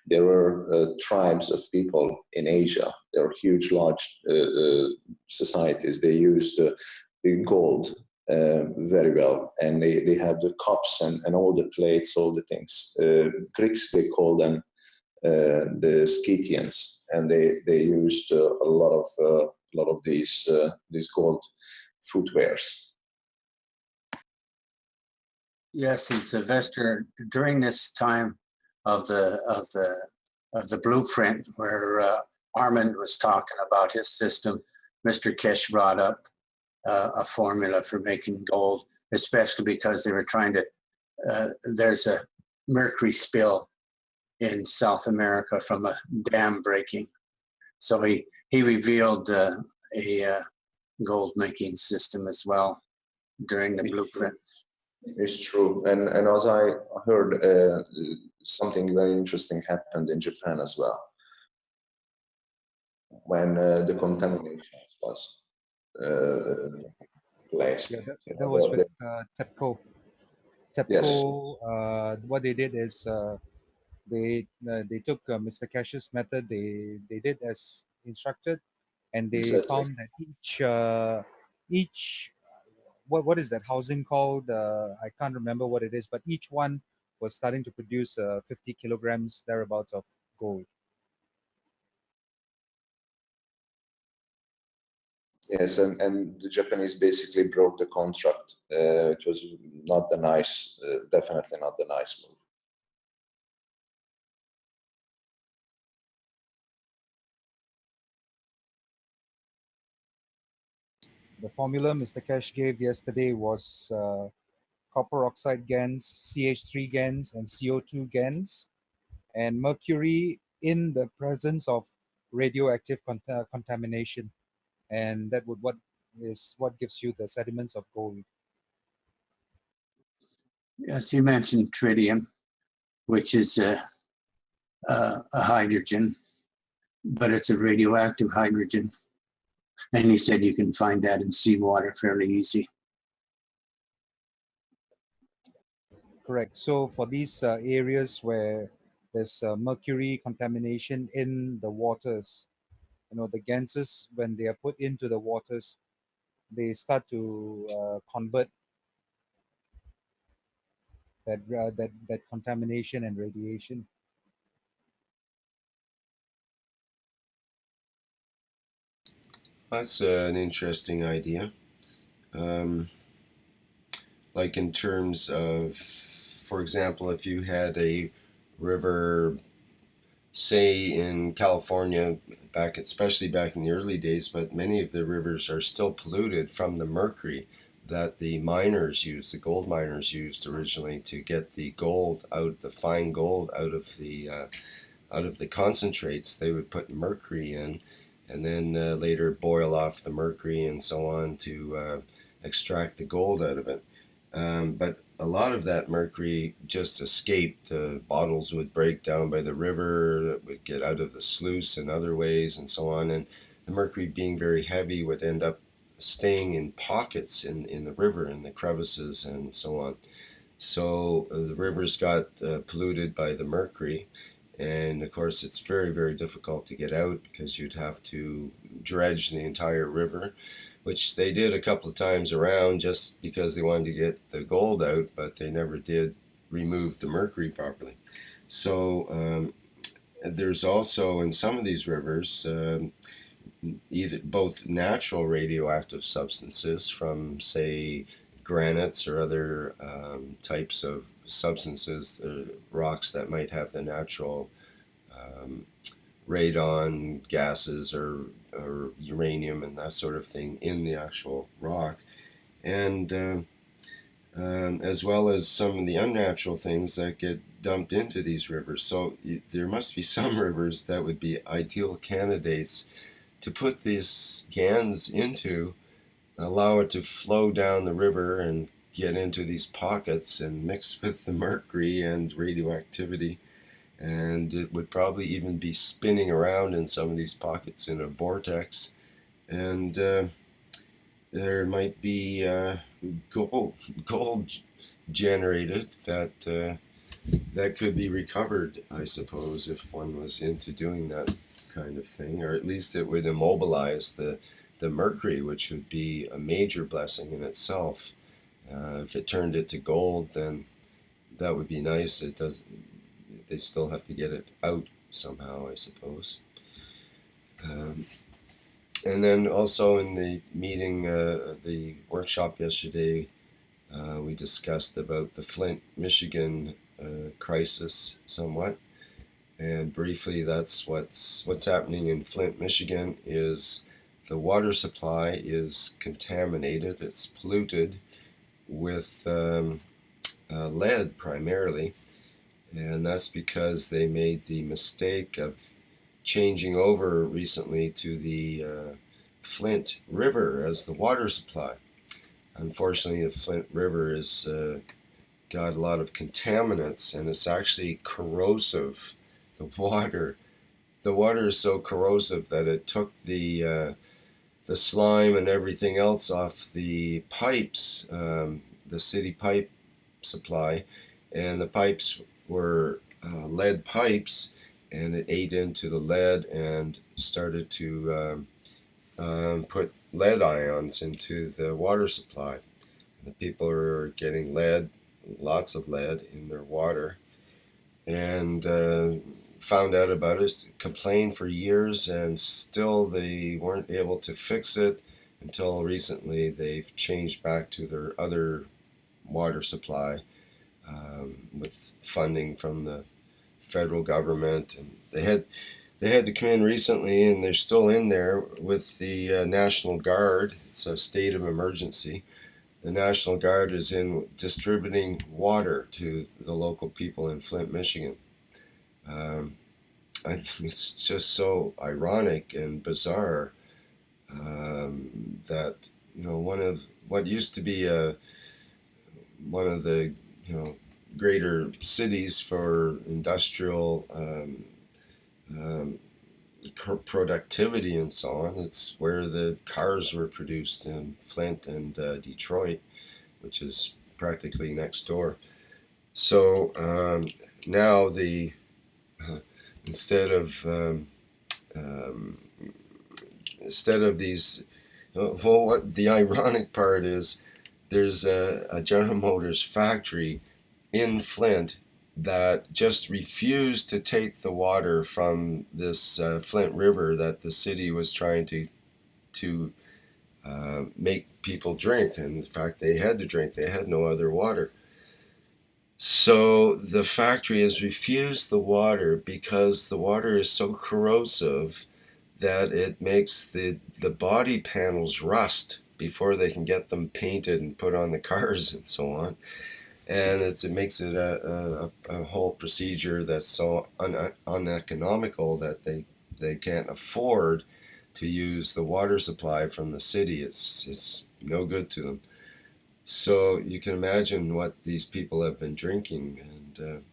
there were tribes of people in Asia. There were huge, large societies. They used the gold very well, and they had the cups and all the plates, all the things. Greeks, they call them the Scythians, and they used a lot of these gold footwears. Yes, and Sylvester, during this time of the blueprint, where Armand was talking about his system, Mr. Keshe brought up a formula for making gold, especially because they were trying to. There's a mercury spill in South America from a dam breaking, so he revealed a gold making system as well during the blueprint. It's true, and as I heard, something very interesting happened in Japan as well, when the contamination was placed. Yeah, that was with TEPCO. TEPCO, Yes. what they did is they took Mr. Keshe's method. They did as instructed, and they Exactly. found that each what is that housing called? I can't remember what it is, but each one was starting to produce 50 kilograms thereabouts of gold. Yes, and the Japanese basically broke the contract. It was not the nice, definitely not the nice move. The formula Mr. Keshe gave yesterday was copper oxide GANs, CH3 GANs, and CO2 GANs, and mercury in the presence of radioactive contamination, and that would what gives you the sediments of gold. Yes, he mentioned tritium, which is a hydrogen, but it's a radioactive hydrogen. And he said you can find that in seawater fairly easy. Correct. So for these areas where there's mercury contamination in the waters, the ganses, when they are put into the waters, they start to convert that contamination and radiation. That's an interesting idea. Like in terms of, for example, if you had a river, say in California, especially back in the early days, but many of the rivers are still polluted from the mercury that the miners used, the gold miners used originally to get the gold out, the fine gold out of the concentrates. They would put mercury in, and then later boil off the mercury and so on to extract the gold out of it. But a lot of that mercury just escaped. Bottles would break down by the river, it would get out of the sluice in other ways and so on. And the mercury being very heavy would end up staying in pockets in the river, in the crevices and so on. So the rivers got polluted by the mercury. And of course, it's very, very difficult to get out because you'd have to dredge the entire river, which they did a couple of times around just because they wanted to get the gold out, but they never did remove the mercury properly. So there's also in some of these rivers either both natural radioactive substances from, say, granites or other types of substances, rocks that might have the natural radon gases or uranium and that sort of thing in the actual rock, and as well as some of the unnatural things that get dumped into these rivers. So there must be some rivers that would be ideal candidates to put these GANs into, allow it to flow down the river and get into these pockets and mix with the mercury and radioactivity. And it would probably even be spinning around in some of these pockets in a vortex. And there might be gold generated that could be recovered, I suppose, if one was into doing that kind of thing, or at least it would immobilize the mercury, which would be a major blessing in itself. If it turned it to gold, then that would be nice. It does. They still have to get it out somehow, I suppose. And then also in the meeting, the workshop yesterday, we discussed about the Flint, Michigan crisis somewhat. And briefly, that's what's happening in Flint, Michigan is the water supply is contaminated. It's polluted with lead primarily. And that's because they made the mistake of changing over recently to the Flint River as the water supply. Unfortunately, the Flint River has got a lot of contaminants, and it's actually corrosive. The water is so corrosive that it took the slime and everything else off the pipes, the city pipe supply, and the pipes were lead pipes, and it ate into the lead and started to put lead ions into the water supply. The people are getting lead, lots of lead in their water, and found out about it, complained for years, and still they weren't able to fix it until recently. They've changed back to their other water supply with funding from the federal government, and they had to come in recently, and they're still in there with the National Guard. It's a state of emergency. The National Guard is in distributing water to the local people in Flint, Michigan. It's just so ironic and bizarre that one of what used to be one of the greater cities for industrial productivity and so on. It's where the cars were produced in Flint and Detroit, which is practically next door. So now instead of these, well, what the ironic part is, there's a General Motors factory in Flint that just refused to take the water from this Flint River that the city was trying to make people drink. And in fact, they had to drink. They had no other water. So the factory has refused the water because the water is so corrosive that it makes the body panels rust before they can get them painted and put on the cars and so on. And it makes it a whole procedure that's so uneconomical that they can't afford to use the water supply from the city. It's no good to them. So you can imagine what these people have been drinking, and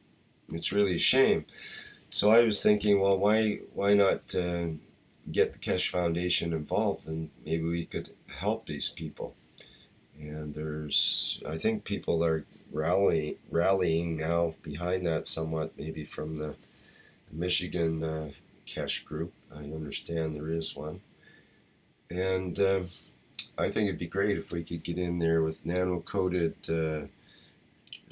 it's really a shame. So I was thinking, well, why not get the Keshe Foundation involved, and maybe we could help these people. And I think people are rallying now behind that somewhat, maybe from the Michigan Keshe group. I understand there is one. And I think it'd be great if we could get in there with nano-coated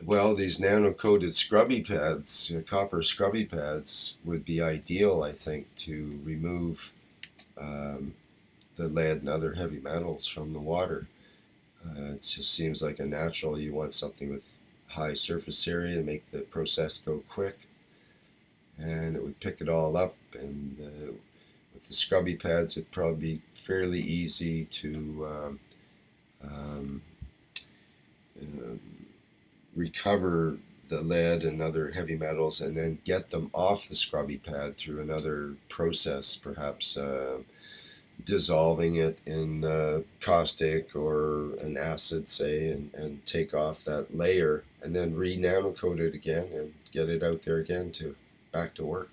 Well, these nano-coated scrubby pads, copper scrubby pads, would be ideal, I think, to remove the lead and other heavy metals from the water. It just seems like a natural. You want something with high surface area to make the process go quick, and it would pick it all up. And with the scrubby pads, it'd probably be fairly easy to um, uh, recover the lead and other heavy metals and then get them off the scrubby pad through another process, perhaps dissolving it in caustic or an acid, say, and take off that layer and then re-nanocoat it again and get it out there again to back to work.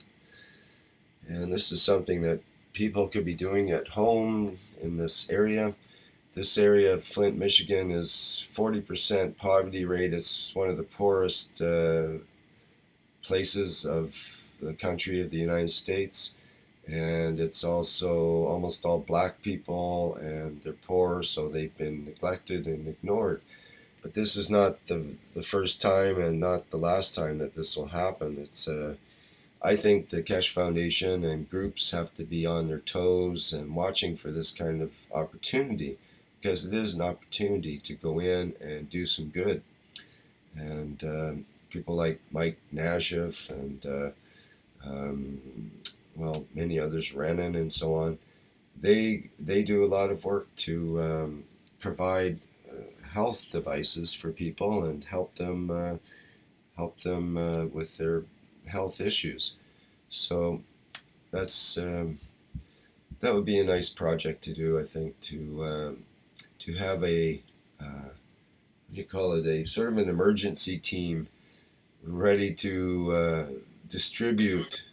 And this is something that people could be doing at home in this area. This area of Flint, Michigan is 40% poverty rate. It's one of the poorest places of the country of the United States. And it's also almost all black people, and they're poor, so they've been neglected and ignored. But this is not the first time and not the last time that this will happen. I think the Keshe Foundation and groups have to be on their toes and watching for this kind of opportunity, because it is an opportunity to go in and do some good. And people like Mike Nasheff and many others, Renan and so on, they do a lot of work to provide health devices for people and help them with their health issues. So that's that would be a nice project to do, I think, to have a what do you call it, a sort of an emergency team ready to distribute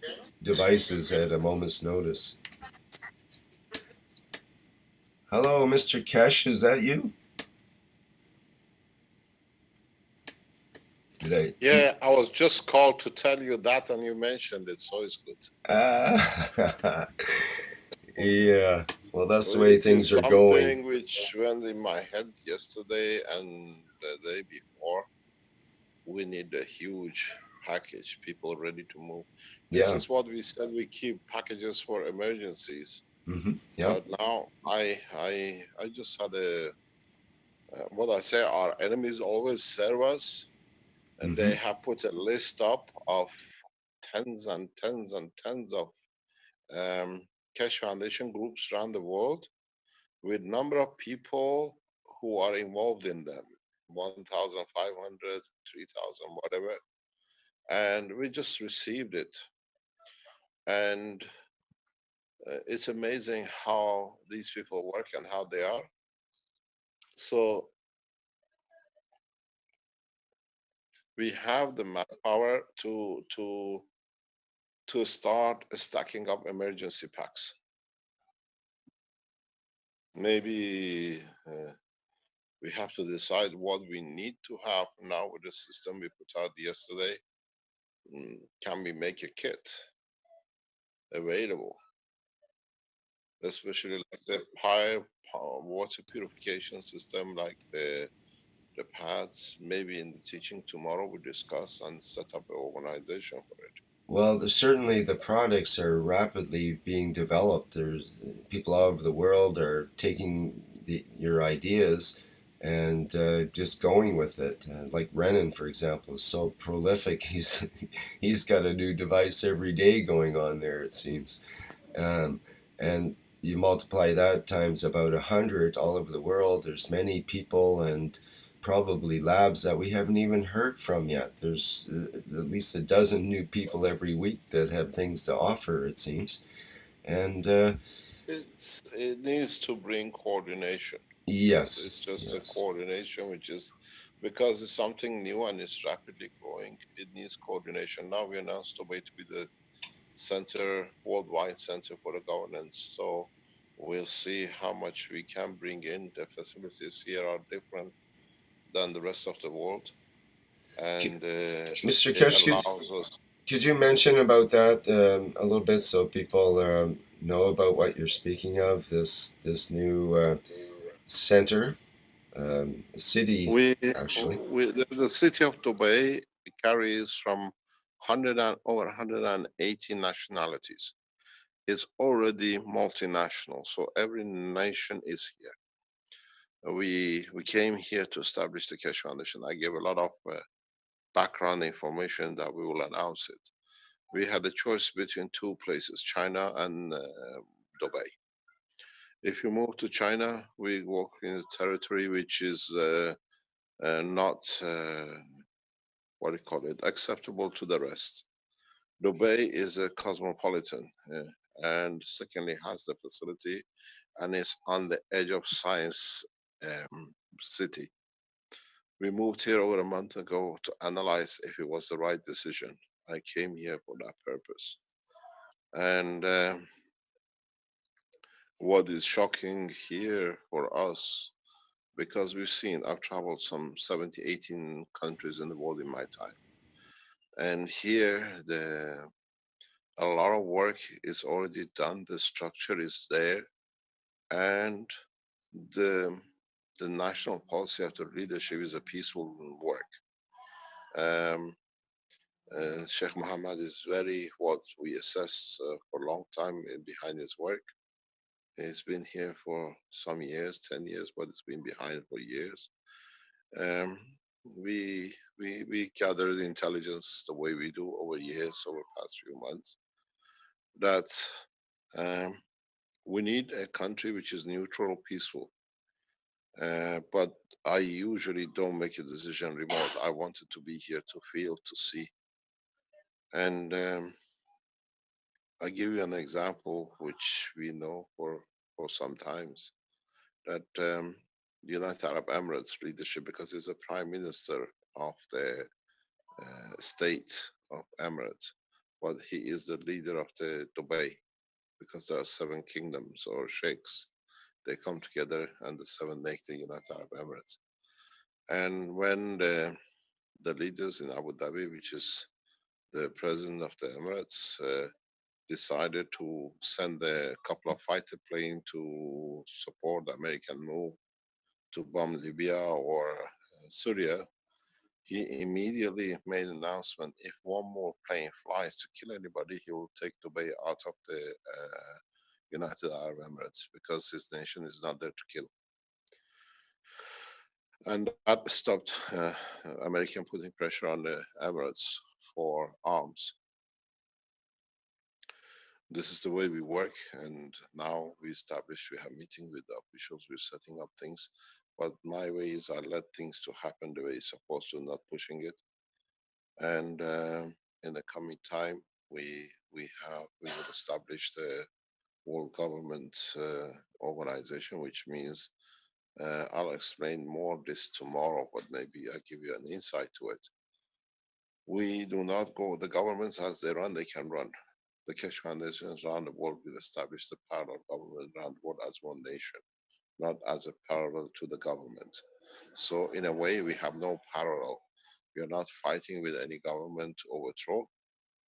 devices at a moment's notice. Hello, Mr. Keshe, is that you? Yeah, I was just called to tell you that, and you mentioned it, so it's good. Yeah, well, that's the way things are going. Something which went in my head yesterday and the day before. We need a huge package, people ready to move. This is what we said, we keep packages for emergencies. Mm-hmm. Yeah. But now I just had what I say, our enemies always serve us. And they have put a list up of tens and tens and tens of Keshe Foundation groups around the world with number of people who are involved in them, 1,500, 3,000, whatever. And we just received it. And it's amazing how these people work and how they are. So we have the manpower to start stacking up emergency packs. Maybe we have to decide what we need to have now with the system we put out yesterday. Can we make a kit available? Especially like the water purification system, like the pads. Maybe in the teaching tomorrow we discuss and set up an organization for it. Well, certainly the products are rapidly being developed. There's people all over the world are taking your ideas and just going with it. Like Renan, for example, is so prolific. He's got a new device every day going on there, it seems. And you multiply that times about 100 all over the world. There's many people and probably labs that we haven't even heard from yet. There's at least a dozen new people every week that have things to offer, it seems. And it needs to bring coordination. Yes. It's just a coordination, which is because it's something new and it's rapidly growing. It needs coordination. Now we announced a way to be the center, worldwide center for the governance. So we'll see how much we can bring in. The facilities here are different than the rest of the world. And Mr. Keshe, could you mention about that a little bit so people know about what you're speaking of, this new center city, actually. The city of Dubai carries from 100 and over 180 nationalities. It's already multinational, so every nation is here. We came here to establish the Keshe Foundation. I gave a lot of background information that we will announce it. We had a choice between two places, China and Dubai. If you move to China, we work in a territory which is not, what do you call it, acceptable to the rest. Dubai is a cosmopolitan, and secondly has the facility and is on the edge of science city. We moved here over a month ago to analyze if it was the right decision. I came here for that purpose. And what is shocking here for us, because I've traveled some 70, 18 countries in the world in my time. And here, a lot of work is already done, the structure is there, and the national policy of the leadership is a peaceful work. Sheikh Mohammed is very what we assessed for a long time behind his work. He's been here for some years, 10 years, but it's been behind for years. We gathered intelligence the way we do over years, over the past few months, that we need a country which is neutral, peaceful. But I usually don't make a decision remote. I wanted to be here to feel, to see. And I give you an example which we know for some times, that the United Arab Emirates leadership, because he's a prime minister of the state of Emirates, but he is the leader of the Dubai, because there are 7 kingdoms or sheikhs. They come together and the 7 make the United Arab Emirates. And when the leaders in Abu Dhabi, which is the president of the Emirates, decided to send a couple of fighter planes to support the American move to bomb Libya or Syria, he immediately made an announcement: if one more plane flies to kill anybody, he will take Dubai out of the United Arab Emirates, because his nation is not there to kill. And that stopped American putting pressure on the Emirates for arms. This is the way we work, and now we have meeting with the officials, we're setting up things. But my way is I let things to happen the way it's supposed to, not pushing it. And in the coming time, we will establish the World Government Organization, which means I'll explain more this tomorrow, but maybe I'll give you an insight to it. We do not go, the governments as they run, they can run. The Keshe Foundations around the world will establish the parallel government around the world as one nation, not as a parallel to the government. So in a way, we have no parallel. We are not fighting with any government to overthrow,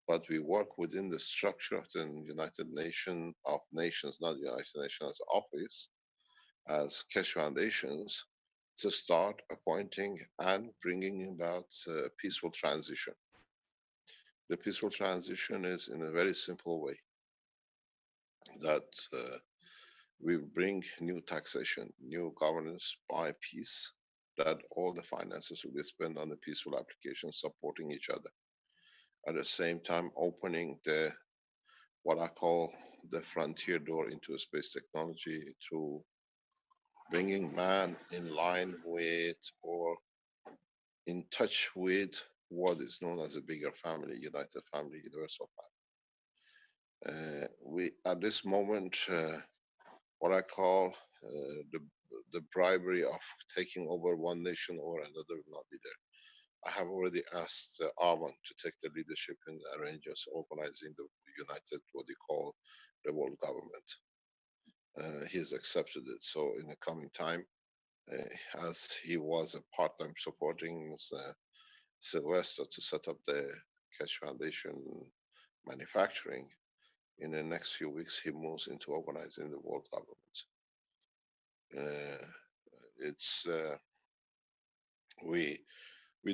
but we work within the structure of the United Nations of Nations, not United Nations as office, as Keshe Foundations, to start appointing and bringing about peaceful transition. The peaceful transition is in a very simple way, that we bring new taxation, new governance by peace, that all the finances will be spent on the peaceful application, supporting each other. At the same time, opening the, what I call the frontier door into space technology, through bringing man in line with or in touch with what is known as a bigger family, united family, universal family. We, at this moment, what I call the bribery of taking over one nation or another will not be there. I have already asked Arman to take the leadership in arranging, organizing the united, what you call the world government. He's accepted it. So in the coming time, as he was a part-time supporting Sylvester to set up the Keshe Foundation manufacturing, in the next few weeks he moves into organizing the world government. It's We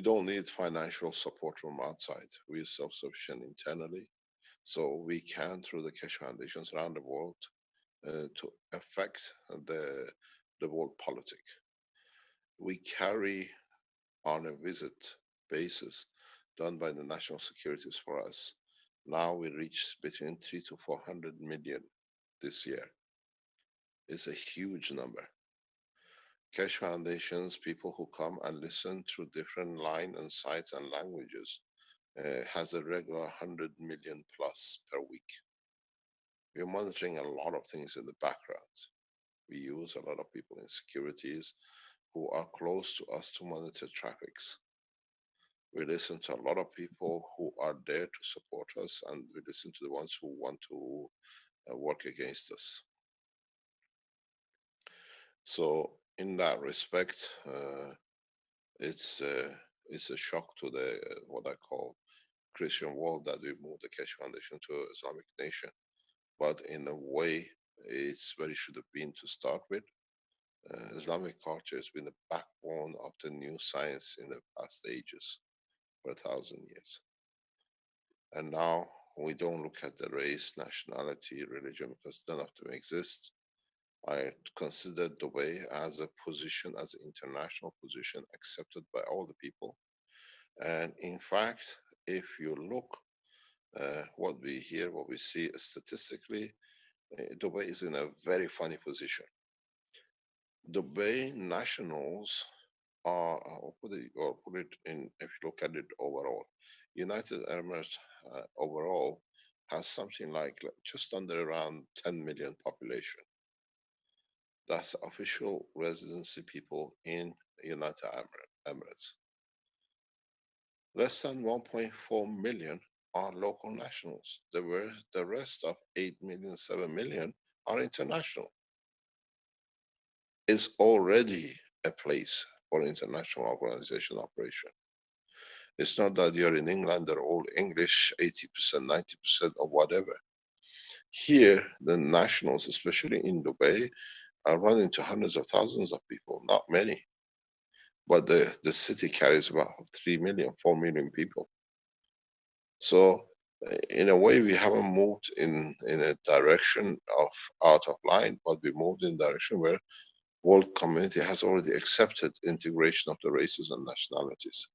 don't need financial support from outside. We are self-sufficient internally, so we can, through the Keshe Foundations around the world, to affect the world politic. We carry on a visit basis done by the national securities for us. Now we reach between 3 to 400 million this year. It's a huge number. Keshe Foundations, people who come and listen through different line and sites and languages, has a regular 100 million plus per week. We're monitoring a lot of things in the background. We use a lot of people in securities who are close to us to monitor traffics. We listen to a lot of people who are there to support us, and we listen to the ones who want to work against us. So in that respect, it's a shock to the what I call Christian world that we moved the Keshe Foundation to Islamic nation. But in a way, it's where it should have been to start with. Islamic culture has been the backbone of the new science in the past ages for 1,000 years. And now we don't look at the race, nationality, religion, because none of them exist. I consider Dubai as a position, as an international position accepted by all the people. And in fact, if you look what we hear, what we see statistically, Dubai is in a very funny position. Dubai nationals are, put it in, if you look at it overall, United Arab Emirates overall has something like just under around 10 million population. That's official residency people in United Arab Emirates. Less than 1.4 million are local nationals. The rest of 8 million, 7 million are international. It's already a place for international organization operation. It's not that you're in England, they're all English, 80%, 90% or whatever. Here, the nationals, especially in Dubai, are running to hundreds of thousands of people, not many. But the city carries about 3 million, 4 million people. So in a way, we haven't moved in a direction of out of line, but we moved in a direction where world community has already accepted integration of the races and nationalities.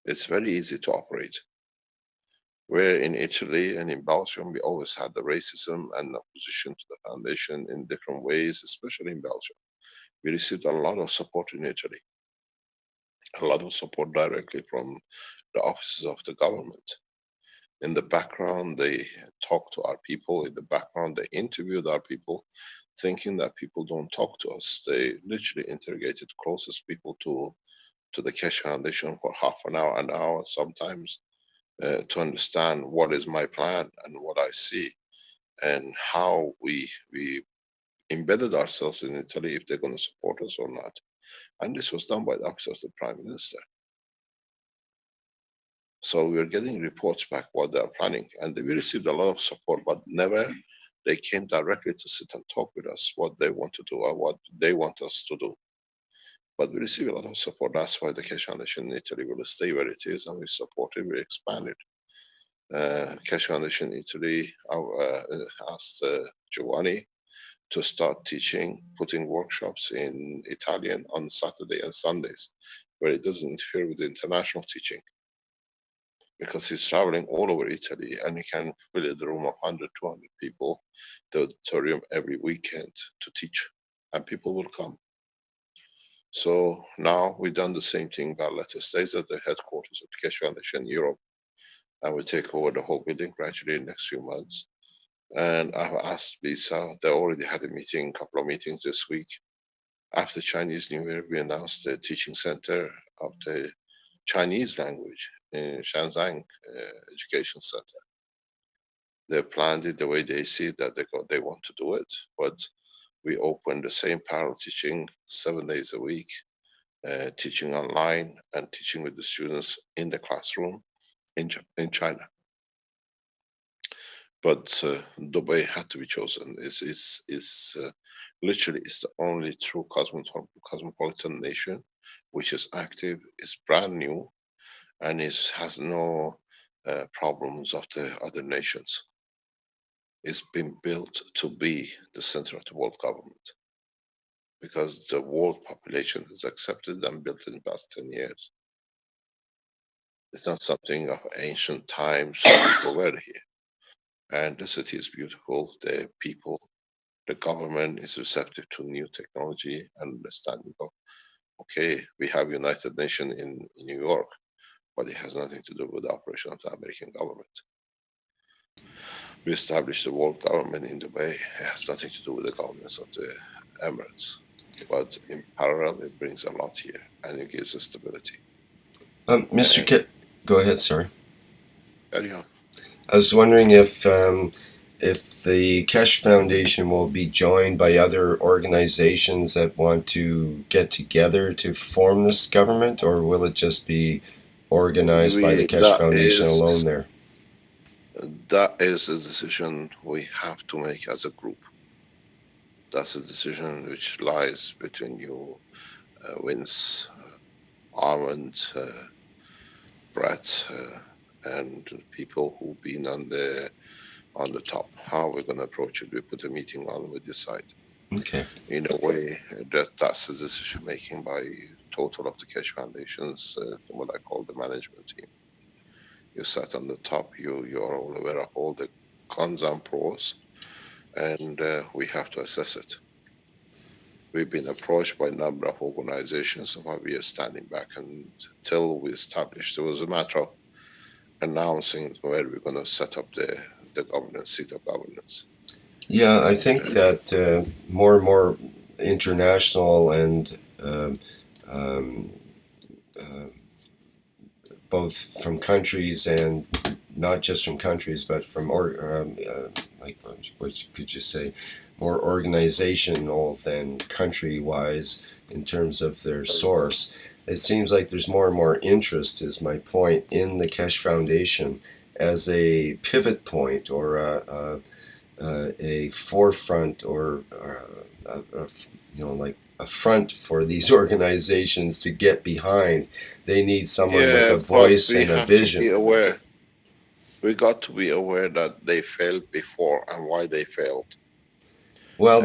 It's very easy to operate. Where in Italy and in Belgium, we always had the racism and opposition to the foundation in different ways, especially in Belgium. We received a lot of support in Italy, a lot of support directly from the offices of the government. In the background, they talked to our people. In the background, they interviewed our people, thinking that people don't talk to us. They literally interrogated closest people to the Keshe Foundation for half an hour sometimes, to understand what is my plan and what I see and how we embedded ourselves in Italy, if they're going to support us or not. And this was done by the office of the Prime Minister. So we are getting reports back what they're planning, and we received a lot of support, but never they came directly to sit and talk with us what they want to do or what they want us to do. But we receive a lot of support. That's why the Keshe Foundation in Italy will stay where it is, and we support it, we expand it. Keshe Foundation in Italy asked Giovanni to start teaching, putting workshops in Italian on Saturday and Sundays, where it doesn't interfere with the international teaching. Because he's traveling all over Italy and he can fill the room of 100, 200 people, the auditorium every weekend to teach, and people will come. So now we've done the same thing. Valletta stays at the headquarters of the Keshe Foundation in Europe, and we take over the whole building gradually in the next few months. And I've asked Lisa, they already had a meeting, a couple of meetings this week. After Chinese New Year, we announced the teaching center of the Chinese language in Shenzhen Education Center. They planned it the way they see that they want to do it, but we opened the same parallel teaching 7 days a week, teaching online and teaching with the students in the classroom in China. but Dubai had to be chosen. Literally it's the only true cosmopolitan nation which is active, is brand new, and has no problems of the other nations. It's been built to be the center of the world government because the world population has accepted and built it in the past 10 years. It's not something of ancient times people were here. And the city is beautiful. The people, the government is receptive to new technology and understanding of, okay, we have United Nations in New York, but it has nothing to do with the operation of the American government. We established the world government in Dubai. It has nothing to do with the governments of the Emirates. But in parallel, it brings a lot here, and it gives us stability. Mr. Kit, go ahead, sorry. Carry on. I was wondering if the Keshe Foundation will be joined by other organizations that want to get together to form this government, or will it just be organized by the Keshe Foundation alone there? That is a decision we have to make as a group. That's a decision which lies between you, Vince, Armand, Brett, and people who've been on the top. How we're going to approach it? We put a meeting on, we decide. Okay. In a way, that's the decision making by total of the Keshe Foundations, what I call the management team. You sat on the top, you're all aware of all the cons and pros, and we have to assess it. We've been approached by a number of organizations, while we are standing back until we established. It was a matter of announcing where we're going to set up the governance, seat of governance. Yeah, I think that more and more international and both from countries and not just from countries, but from like what could you say, more organizational than country-wise in terms of their source. It seems like there's more and more interest, is my point, in the Keshe Foundation as a pivot point or a forefront or like a front for these organizations to get behind. They need someone with a voice and a vision. To be aware. We got to be aware that they failed before and why they failed. Well,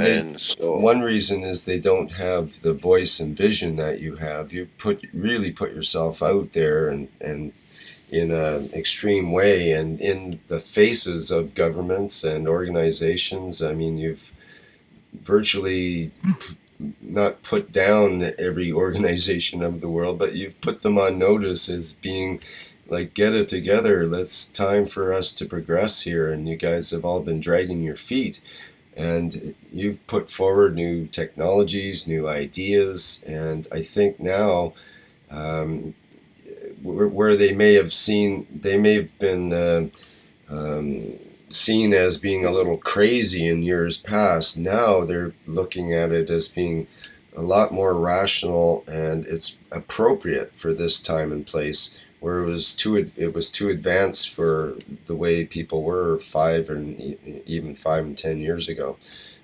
one reason is they don't have the voice and vision that you have. You really put yourself out there and in an extreme way and in the faces of governments and organizations. I mean, you've virtually not put down every organization of the world, but you've put them on notice as being like, get it together. It's time for us to progress here. And you guys have all been dragging your feet. And you've put forward new technologies, new ideas. And I think now where they may have been seen as being a little crazy in years past, now they're looking at it as being a lot more rational, and it's appropriate for this time and place, where it was too advanced for the way people were 5 and 10 years ago.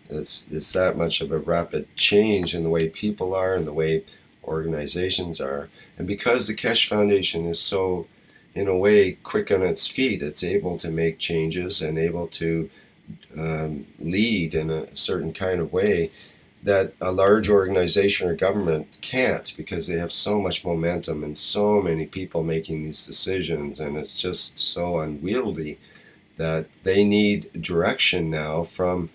It's that much of a rapid change in the way people are and the way organizations are. And because the Keshe Foundation is so, in a way, quick on its feet, it's able to make changes and able to lead in a certain kind of way that a large organization or government can't, because they have so much momentum and so many people making these decisions, and it's just so unwieldy that they need direction now from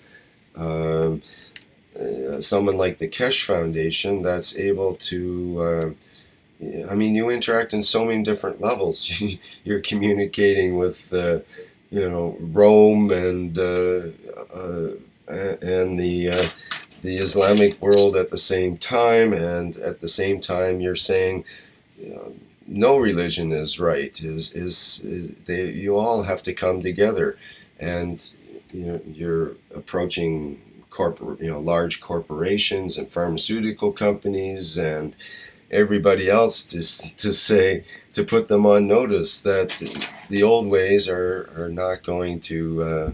someone like the Keshe Foundation that's able to you interact in so many different levels. You're communicating with Rome and the Islamic world at the same time, and at the same time you're saying no religion is right. You all have to come together, and you're approaching large corporations and pharmaceutical companies and everybody else to put them on notice that the old ways are not going to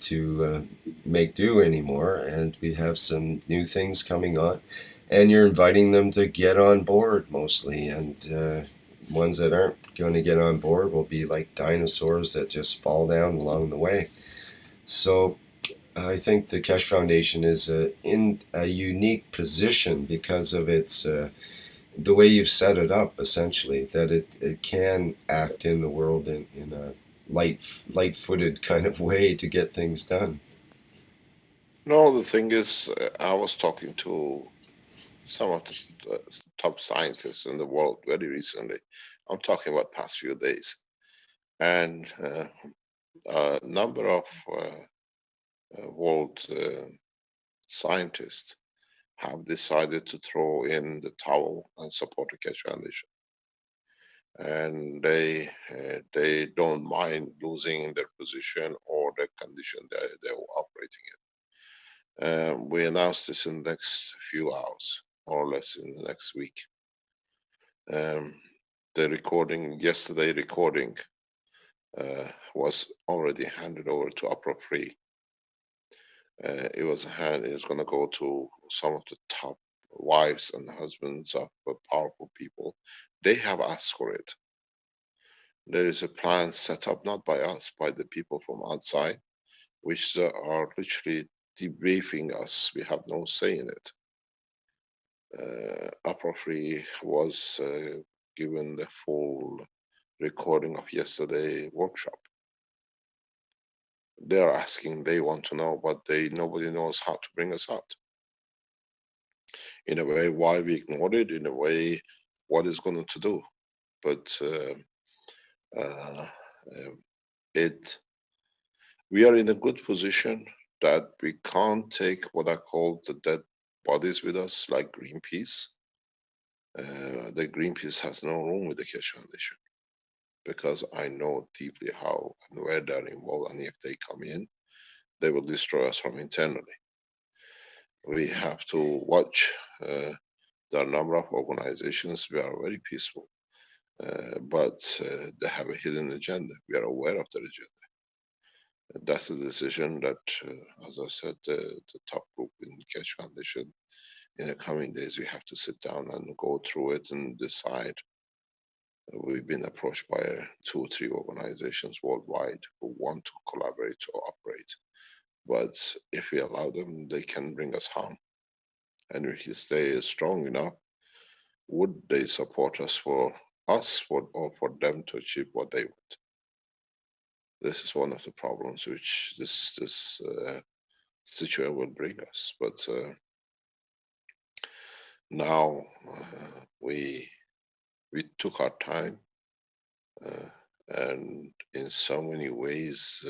to make do anymore, and we have some new things coming on, and you're inviting them to get on board mostly, and ones that aren't going to get on board will be like dinosaurs that just fall down along the way. So I think the Keshe Foundation is in a unique position because of its the way you've set it up, essentially, that it can act in the world in a light-footed kind of way to get things done. No, the thing is, I was talking to some of the top scientists in the world very recently. I'm talking about past few days, and a number of world scientists have decided to throw in the towel and support the Keshe Foundation, and they don't mind losing their position or the condition they're operating in. We announced this in the next few hours, more or less in the next week. The yesterday recording was already handed over to Opera Free. It's going to go to some of the top wives and husbands of powerful people. They have asked for it. There is a plan set up not by us, by the people from outside, which are literally debriefing us. We have no say in it. Opera Free was given the full recording of yesterday workshop. They're asking, they want to know, but nobody knows how to bring us out. In a way, why we ignored it, in a way, what is going to do. But we are in a good position that we can't take what I call the dead bodies with us, like Greenpeace. The Greenpeace has no room with the Keshe Foundation, because I know deeply how and where they're involved, and if they come in, they will destroy us from internally. We have to watch the number of organizations. We are very peaceful, but they have a hidden agenda. We are aware of their agenda. That's a decision that, as I said, the top group in Keshe Foundation, in the coming days, we have to sit down and go through it and decide. We've been approached by 2 or 3 organizations worldwide who want to collaborate to operate. But if we allow them, they can bring us harm. And if we stay strong enough, would they support us or for them to achieve what they want? This is one of the problems which this situation will bring us. But now we took our time, and in so many ways,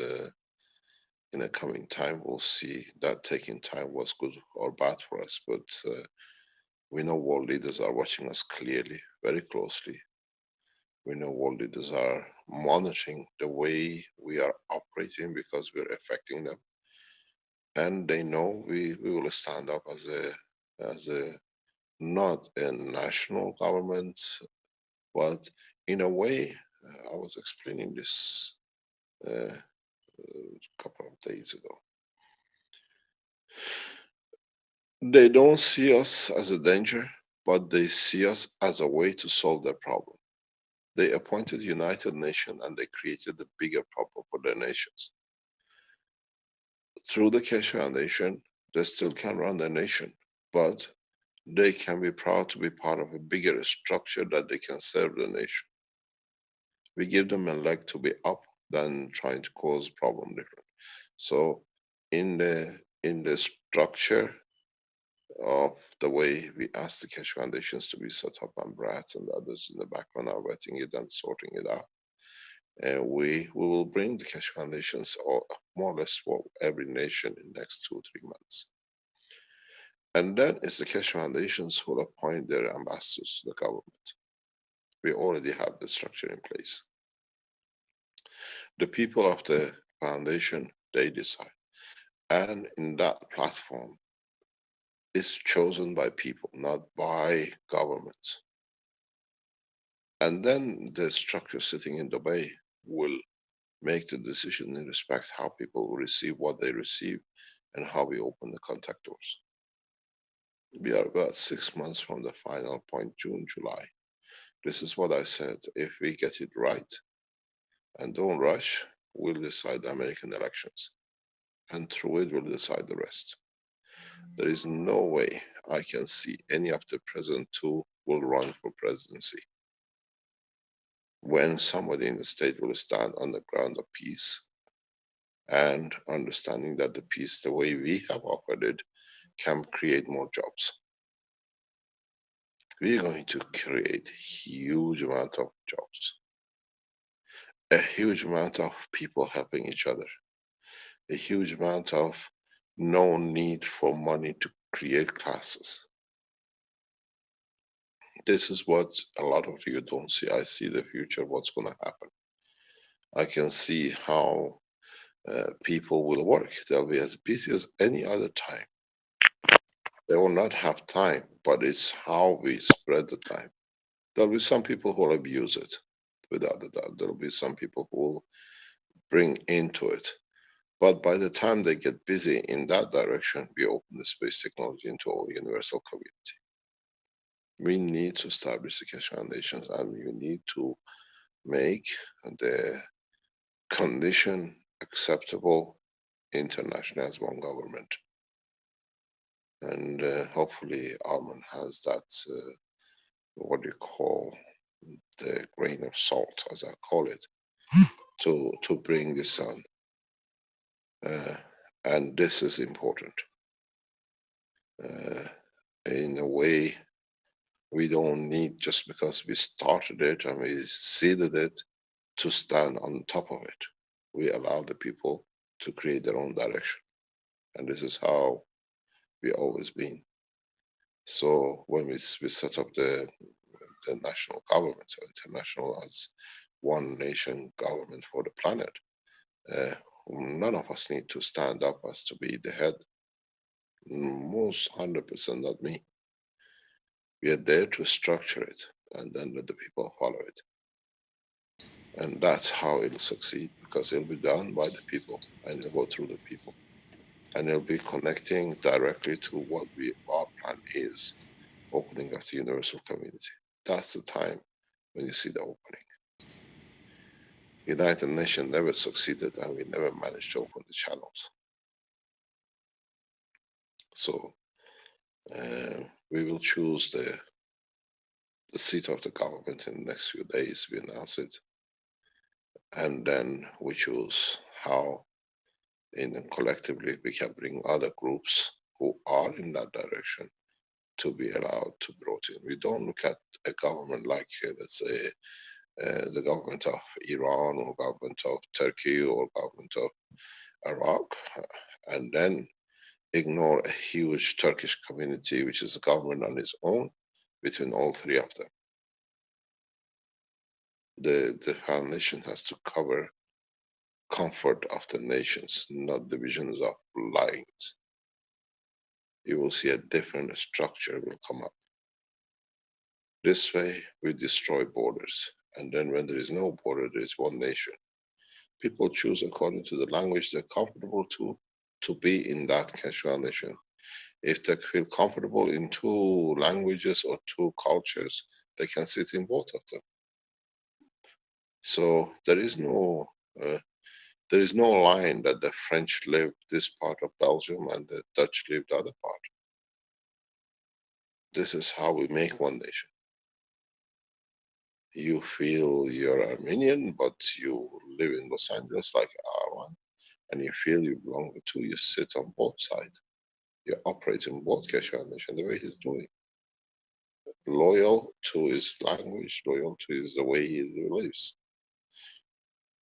in the coming time, we'll see that taking time was good or bad for us. But we know world leaders are watching us clearly, very closely. We know world leaders are monitoring the way we are operating because we're affecting them. And they know we will stand up as a not a national government, but in a way, I was explaining this a couple of days ago. They don't see us as a danger, but they see us as a way to solve their problem. They appointed United Nations and they created a bigger problem for their nations. Through the Keshe Foundation, they still can run their nation, but they can be proud to be part of a bigger structure that they can serve the nation. We give them a leg to be up than trying to cause problem different. So in the structure of the way we ask the Keshe Foundations to be set up, and Brad and others in the background are vetting it and sorting it out. And we will bring the Keshe Foundations more or less for every nation in the next 2 or 3 months. And then it's the Keshe Foundations who will appoint their ambassadors to the government. We already have the structure in place. The people of the foundation, they decide. And in that platform, it's chosen by people, not by governments. And then the structure sitting in Dubai will make the decision in respect how people will receive what they receive and how we open the contact doors. We are about 6 months from the final point, June, July. This is what I said. If we get it right and don't rush, we'll decide the American elections. And through it, we'll decide the rest. There is no way I can see any of the present two will run for presidency when somebody in the state will stand on the ground of peace and understanding that the peace, the way we have offered it, can create more jobs. We're going to create huge amount of jobs, a huge amount of people helping each other, a huge amount of no need for money to create classes. This is what a lot of you don't see. I see the future, what's going to happen. I can see how people will work. They'll be as busy as any other time. They will not have time, but it's how we spread the time. There'll be some people who will abuse it, without a doubt. There'll be some people who will bring into it. But by the time they get busy in that direction, we open the space technology into a universal community. We need to establish the Keshe Foundations, and we need to make the condition acceptable internationally as one government. And hopefully Arman has that, what you call, the grain of salt, as I call it, to bring this on. And this is important. In a way, we don't need, just because we started it and we seeded it, to stand on top of it. We allow the people to create their own direction. And this is how we always been. So when we set up the national government, so international as one nation government for the planet, none of us need to stand up as to be the head. Most 100% not me. We are there to structure it and then let the people follow it. And that's how it'll succeed, because it'll be done by the people and it'll go through the people. And it'll be connecting directly to what our plan is, opening up the universal community. That's the time when you see the opening. United Nations never succeeded, and we never managed to open the channels. So we will choose the seat of the government in the next few days. We announce it, and then we choose how, collectively, we can bring other groups who are in that direction to be allowed to be brought in. We don't look at a government like, let's say, the government of Iran or government of Turkey or government of Iraq, and then ignore a huge Turkish community, which is a government on its own, between all three of them. The foundation has to cover comfort of the nations, not divisions of lines. You will see a different structure will come up. This way, we destroy borders. And then when there is no border, there is one nation. People choose according to the language they're comfortable to be in that Keshe Foundation. If they feel comfortable in two languages or two cultures, they can sit in both of them. So there is no line that the French live this part of Belgium and the Dutch live the other part. This is how we make one nation. You feel you're Armenian, but you live in Los Angeles like Arman, and you feel you belong to, you sit on both sides. You operate in both Keshe Foundation the way he's doing. Loyal to his language, loyal to the way he lives.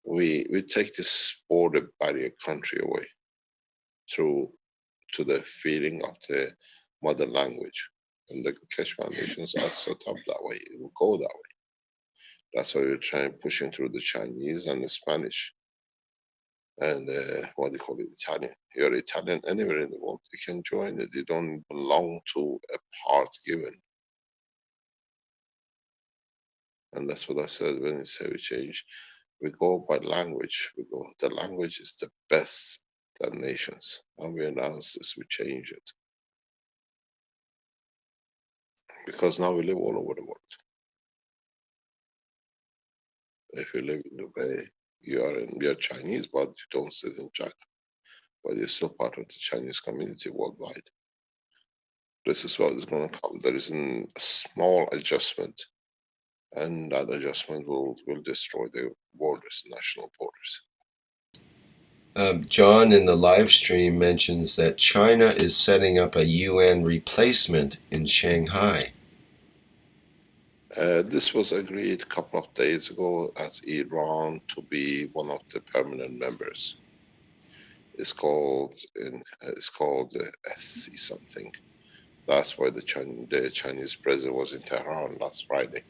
We take this border barrier country away to the feeling of the mother language. And the Keshe Foundations are set up that way. It will go that way. That's why we're trying pushing through the Chinese and the Spanish and what do you call it, Italian. You're Italian anywhere in the world, you can join it. You don't belong to a part given. And that's what I said when you say we change. We go by language. We go, the language is the best than nations. And we announce this, we change it. Because now we live all over the world. If you live in Dubai, you're Chinese, but you don't sit in China. But you're still part of the Chinese community worldwide. This is what is going to come. There is a small adjustment, and that adjustment will destroy the borders, national borders. John in the live stream mentions that China is setting up a UN replacement in Shanghai. This was agreed a couple of days ago as Iran to be one of the permanent members. It's called SC something. That's why the Chinese president was in Tehran last Friday,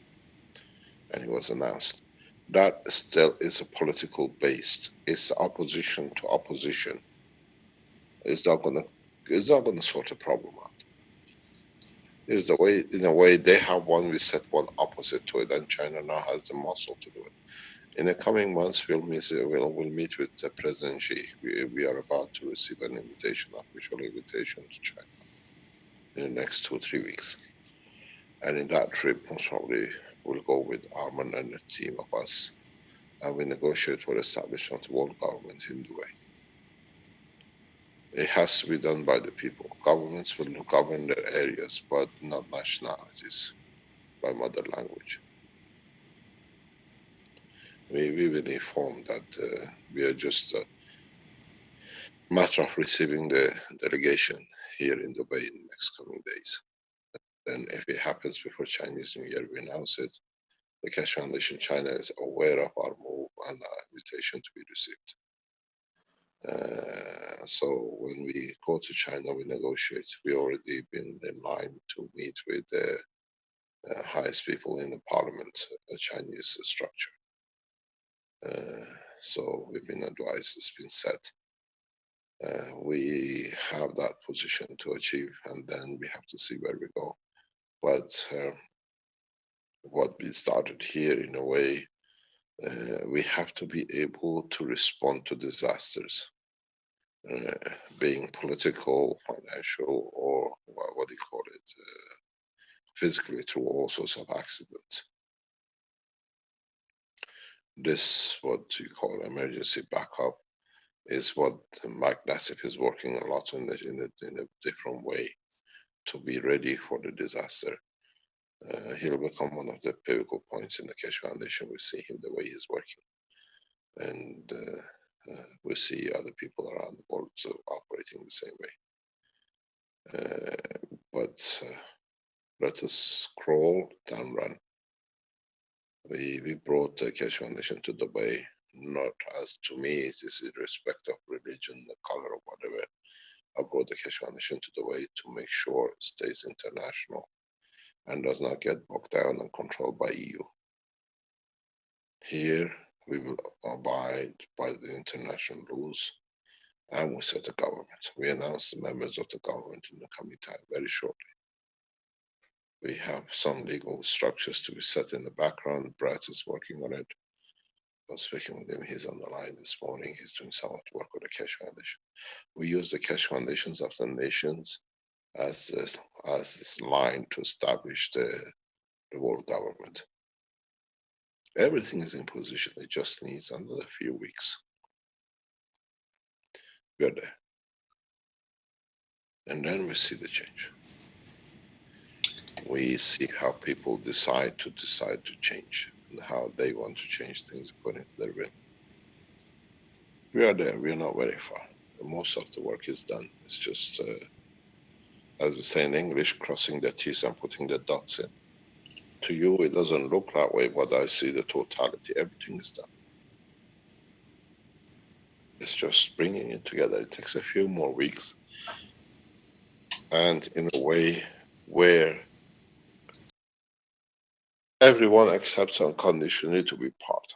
and it was announced. That still is a political based. It's opposition to opposition. It's not gonna sort the problem out. Is the way, in a way, they have one, we set one opposite to it, and China now has the muscle to do it. In the coming months, we'll meet with President Xi. We are about to receive an official invitation to China in the next 2 or 3 weeks. And in that trip, most probably we'll go with Arman and a team of us, and we negotiate for establishment of world government in Dubai. It has to be done by the people. Governments will govern their areas, but not nationalities, by mother language. We've been informed that we are just a matter of receiving the delegation here in Dubai in the next coming days. And if it happens before Chinese New Year, we announce it. The Keshe Foundation China is aware of our move and our invitation to be received. So when we go to China, we negotiate. We already been in line to meet with the highest people in the parliament, Chinese structure. So we've been advised, it's been set. We have that position to achieve, and then we have to see where we go. But what we started here, in a way, we have to be able to respond to disasters, being political, financial, or what do you call it, physically, through all sorts of accidents. This, what you call emergency backup, is what Mike Nassif is working a lot in a different way to be ready for the disaster. He'll become one of the pivotal points in the Keshe Foundation. We see him the way he's working, and we see other people around the world operating the same way. But let us scroll down, run. We brought the Keshe Foundation to Dubai, not as, to me, it is irrespective of religion, the color, or whatever. I brought the Keshe Foundation to Dubai to make sure it stays international and does not get bogged down and controlled by EU. Here, we will abide by the international rules, and we set a government. We announce the members of the government in the coming time, very shortly. We have some legal structures to be set in the background. Brett is working on it. I was speaking with him. He's on the line this morning. He's doing some work with the Keshe Foundation. We use the Keshe Foundations of the nations as this line to establish the world government. Everything is in position. It just needs another few weeks. We're there. And then we see the change. We see how people decide to change and how they want to change things according to their will. We are there. We are not very far. Most of the work is done. It's just, as we say in English, crossing the T's and putting the dots in. To you, it doesn't look that way, but I see the totality. Everything is done. It's just bringing it together. It takes a few more weeks, and in a way where everyone accepts unconditionally to be part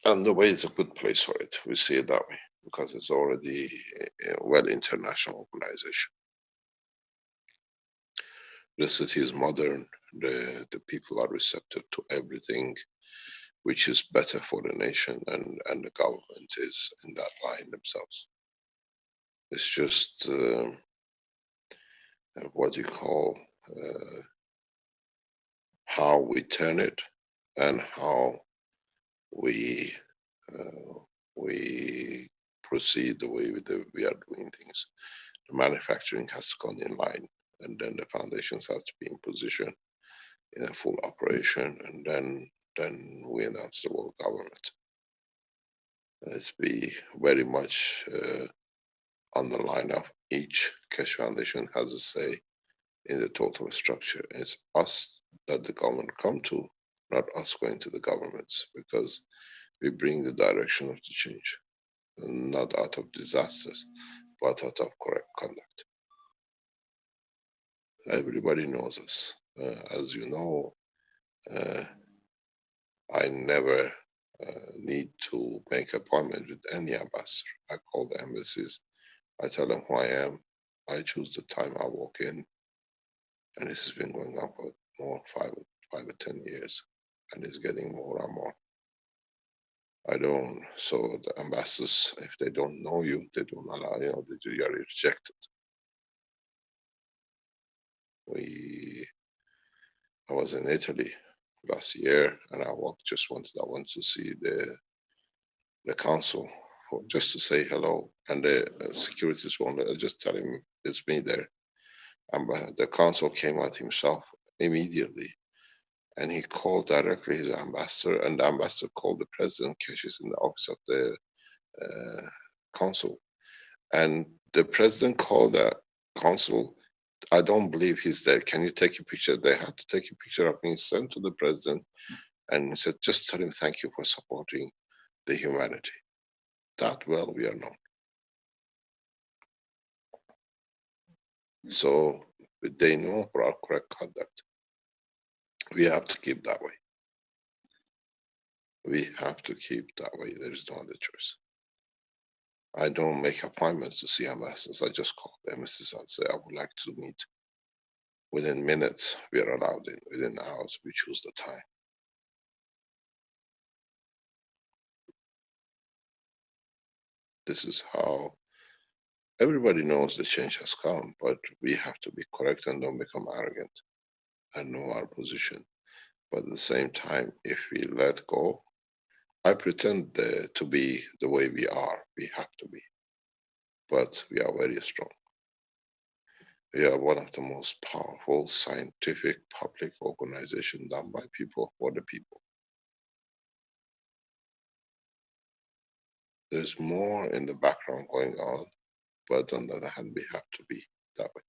of. And the way is a good place for it. We see it that way because it's already a well international organization. The city is modern. The people are receptive to everything. which is better for the nation, and the government is in that line themselves. It's just what you call how we turn it and how we proceed the way we are doing things. The manufacturing has to come in line, and then the foundations have to be in position in a full operation, and then we announce the world government. It's be very much on the line of each Keshe Foundation has a say in the total structure. It's us that the government come to, not us going to the governments, because we bring the direction of the change, not out of disasters, but out of correct conduct. Everybody knows us. As you know, I never need to make appointment with any ambassador. I call the embassies, I tell them who I am, I choose the time I walk in, and this has been going on for more 5 or 10 years, and it's getting more and more. I don't, so the ambassadors, if they don't know you, they don't allow you, you are rejected. I was in Italy last year, and I want to see the council just to say hello, and the securities won't let. I just tell him it's me there. And the council came out himself immediately, and he called directly his ambassador, and the ambassador called the president. Keshe is in the office of the council, and the president called the council. I don't believe he's there. Can you take a picture? They had to take a picture of me, sent to the president, and he said, just tell him thank you for supporting the humanity. That well we are known. So they know for our correct conduct. We have to keep that way. We have to keep that way. There is no other choice. I don't make appointments to see ambassadors. I just call the embassies and say, I would like to meet. Within minutes, we are allowed in. Within hours, we choose the time. This is how everybody knows the change has come, but we have to be correct and don't become arrogant and know our position. But at the same time, if we let go, I pretend to be the way we are. We have to be. But we are very strong. We are one of the most powerful scientific public organizations done by people for the people. There's more in the background going on, but on the other hand, we have to be that way.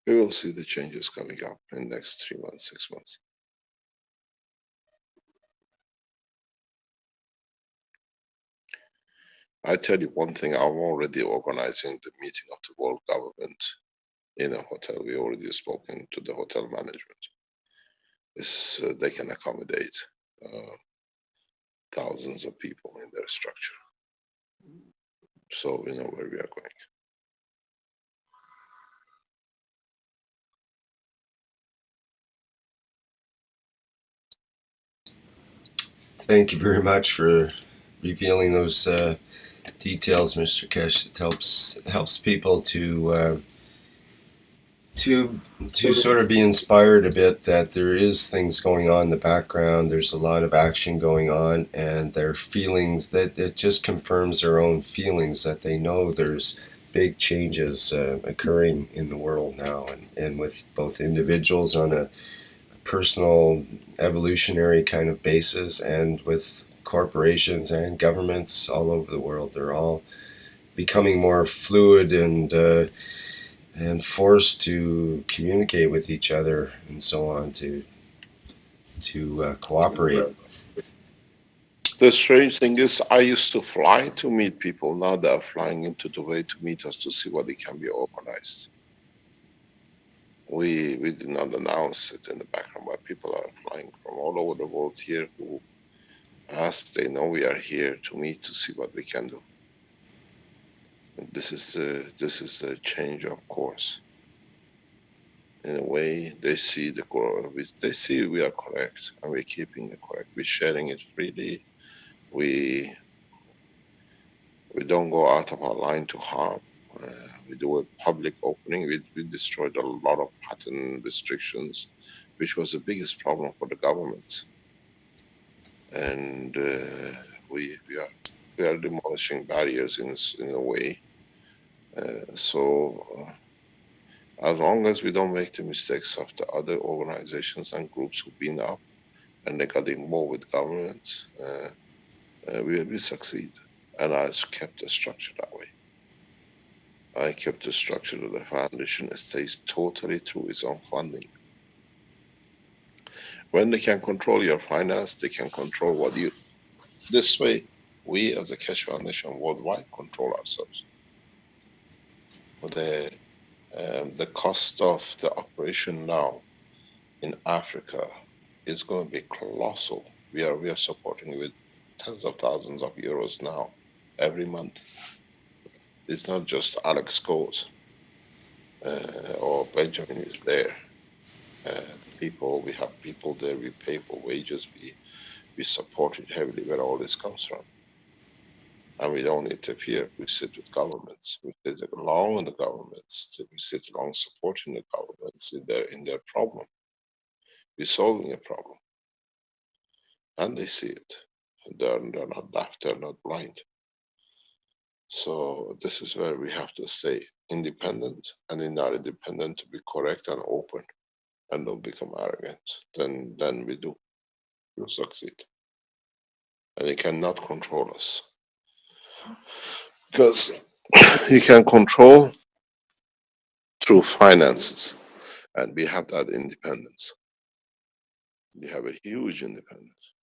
We will see the changes coming up in the next 3 months, 6 months. I tell you one thing, I'm already organizing the meeting of the world government in a hotel. We already spoken to the hotel management. They can accommodate thousands of people in their structure. So we know where we are going. Thank you very much for revealing those details, Mr. Keshe. It helps people to sort of be inspired a bit that there is things going on in the background. There's a lot of action going on, and their feelings, that it just confirms their own feelings that they know there's big changes occurring in the world now, and with both individuals on a personal evolutionary kind of basis, and with corporations and governments all over the world. They're all becoming more fluid and forced to communicate with each other and so on to cooperate. The strange thing is, I used to fly to meet people. Now they're flying into Dubai to meet us to see what it can be organized. We did not announce it in the background, but people are flying from all over the world here who ask. They know we are here to meet to see what we can do. And this is a change of course. in a way, they see they see we are correct, and we're keeping it correct. We're sharing it freely. We don't go out of our line to harm. We do a public opening. We destroyed a lot of patent restrictions, which was the biggest problem for the government. And we are demolishing barriers in a way. So as long as we don't make the mistakes of the other organizations and groups who've been up and they're getting more with government, we will succeed. And I kept the structure that way. I kept the structure of the foundation stays totally through its own funding. When they can control your finance, they can control what you. This way, we as a Keshe Foundation worldwide control ourselves. The cost of the operation now in Africa is going to be colossal. We are supporting with tens of thousands of euros now every month. It's not just Alex goes or Benjamin is there. We have people there. We pay for wages. We support it heavily where all this comes from. And we don't interfere. We sit with governments. We sit along with the governments. We sit along supporting the governments in their problem. We're solving a problem. And they see it. They're not deaf, they're not blind. So this is where we have to stay independent, and in our independent to be correct and open and don't become arrogant. Then we'll succeed. And you cannot control us. Because you can control through finances, and we have that independence. We have a huge independence,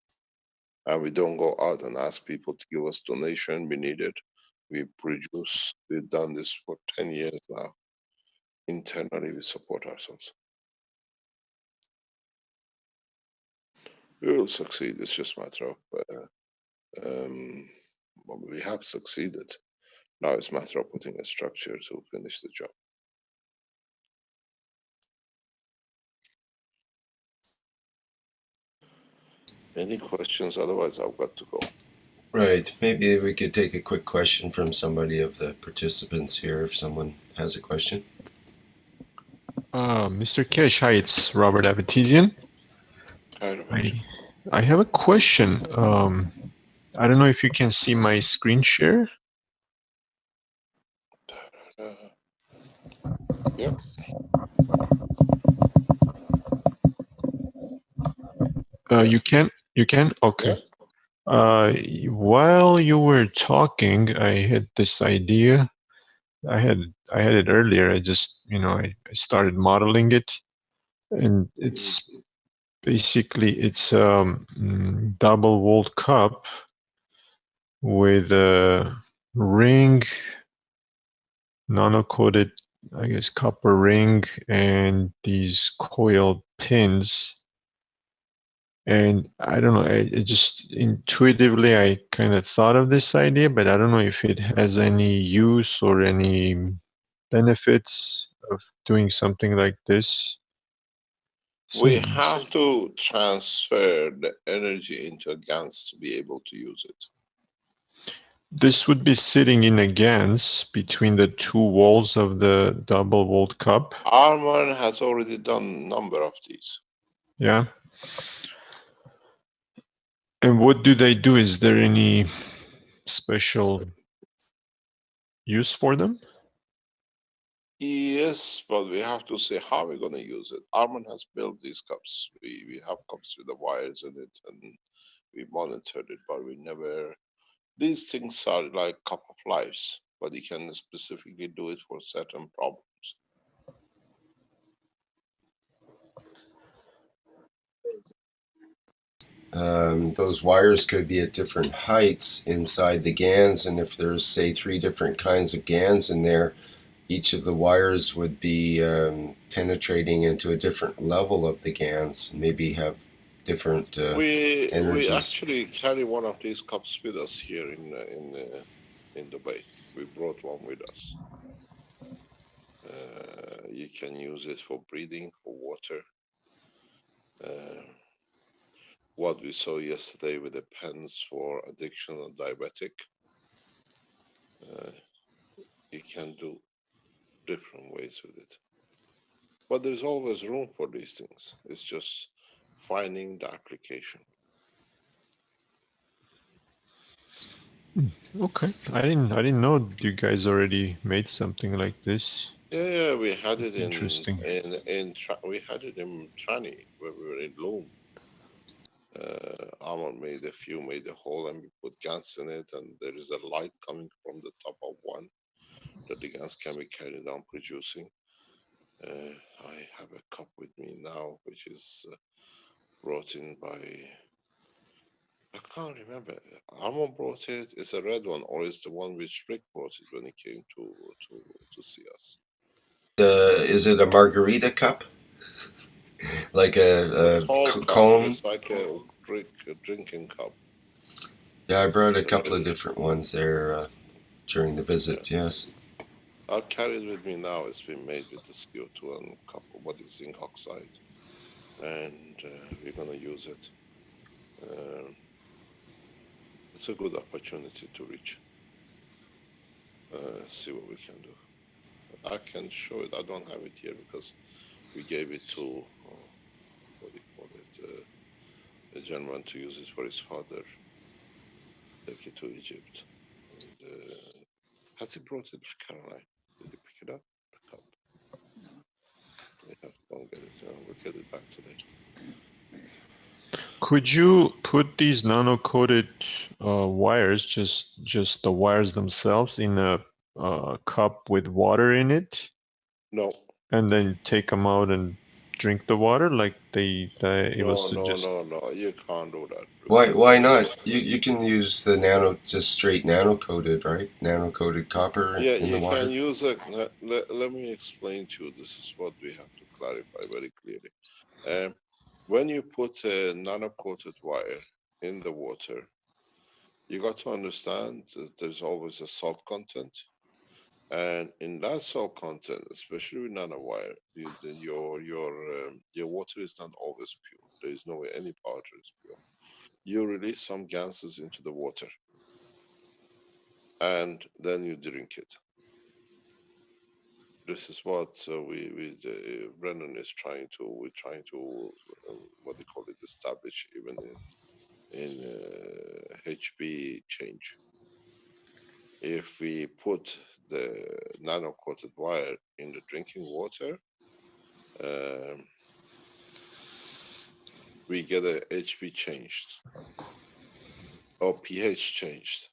and we don't go out and ask people to give us donation. We need it. We produce. We've done this for 10 years now. Internally, we support ourselves. We will succeed. It's just a matter of we have succeeded. Now it's a matter of putting a structure to finish the job. Any questions? Otherwise, I've got to go. Right. Maybe we could take a quick question from somebody of the participants here if someone has a question. Mr. Keshe, hi, it's Robert Avetisian. I have a question. I don't know if you can see my screen share. Yeah. You can? You can? Okay. Yeah. While you were talking, I had this idea. I had it earlier. I just, I started modeling it, and it's basically double walled cup with a ring, nano-coated, I guess, copper ring, and these coil pins. And I don't know, it just intuitively, I kind of thought of this idea, but I don't know if it has any use or any benefits of doing something like this. We have to transfer the energy into a GANs to be able to use it. This would be sitting in a GANs between the two walls of the double walled cup. Arman has already done a number of these. Yeah. And what do they do? Is there any special use for them? Yes, but we have to say how we're going to use it. Arman has built these cups. We have cups with the wires in it, and we monitored it, but we never. These things are like cup of lives, but you can specifically do it for certain problems. Those wires could be at different heights inside the GANs, and if there's, say, 3 different kinds of GANs in there, each of the wires would be penetrating into a different level of the GANs, maybe have different We energies. actually carry one of these cups with us here in Dubai. We brought one with us. You can use it for breathing, for water. What we saw yesterday with the pens for addiction or diabetic, you can do different ways with it. But there's always room for these things. It's just finding the application. Okay, I didn't know you guys already made something like this. Yeah, we had it Interesting. we had it in Trani where we were in Loom. Armand made a few, made a hole, and we put gas in it, and there is a light coming from the top of one that the gas can be carried on producing. I have a cup with me now, which is brought in by, I can't remember. Armand brought it. It's a red one, or it's the one which Rick brought it when he came to see us. Is it a margarita cup? Like a tall cup. cone? It's like a drinking cup. Yeah, I brought a couple of different ones there during the visit. Yeah. Yes. I'll carry it with me now. It's been made with the CO2 and a couple, what is zinc oxide, and we're gonna use it. It's a good opportunity to reach. See what we can do. I can show it. I don't have it here because we gave it to what do you call it? A gentleman to use it for his father. Take it to Egypt. And, has he brought it back, Caroline? Did he pick it up? The cup. They have to go and get it. We'll get it back today. Could you put these nano-coated wires, just the wires themselves, in a cup with water in it? No. And then take them out and drink the water like it was suggested? No, you can't do that. Why not? You can use the just straight nano-coated, right? Nano-coated copper in the water. You can use it. Let me explain to you. This is what we have to clarify very clearly. When you put a nano-coated wire in the water, you got to understand that there's always a salt content. And in that salt content, especially with nanowire, your water is not always pure. There is no way any powder is pure. You release some gases into the water, and then you drink it. This is what Brennan is trying to. We're trying to what they call it, establish even in HB change. If we put the nano-coated wire in the drinking water, we get a HB changed or pH changed.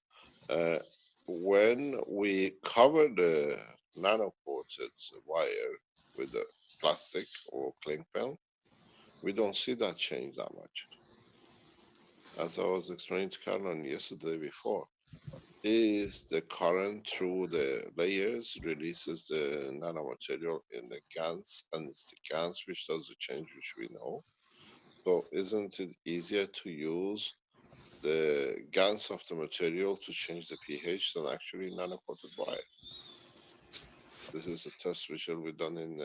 When we cover the nano-coated wire with the plastic or cling film, we don't see that change that much. As I was explaining to Caroline yesterday before, is the current through the layers releases the nanomaterial in the GANs, and it's the GANs which does the change, which we know. So isn't it easier to use the GANs of the material to change the pH than actually nano-coated wire? This is a test which will be done in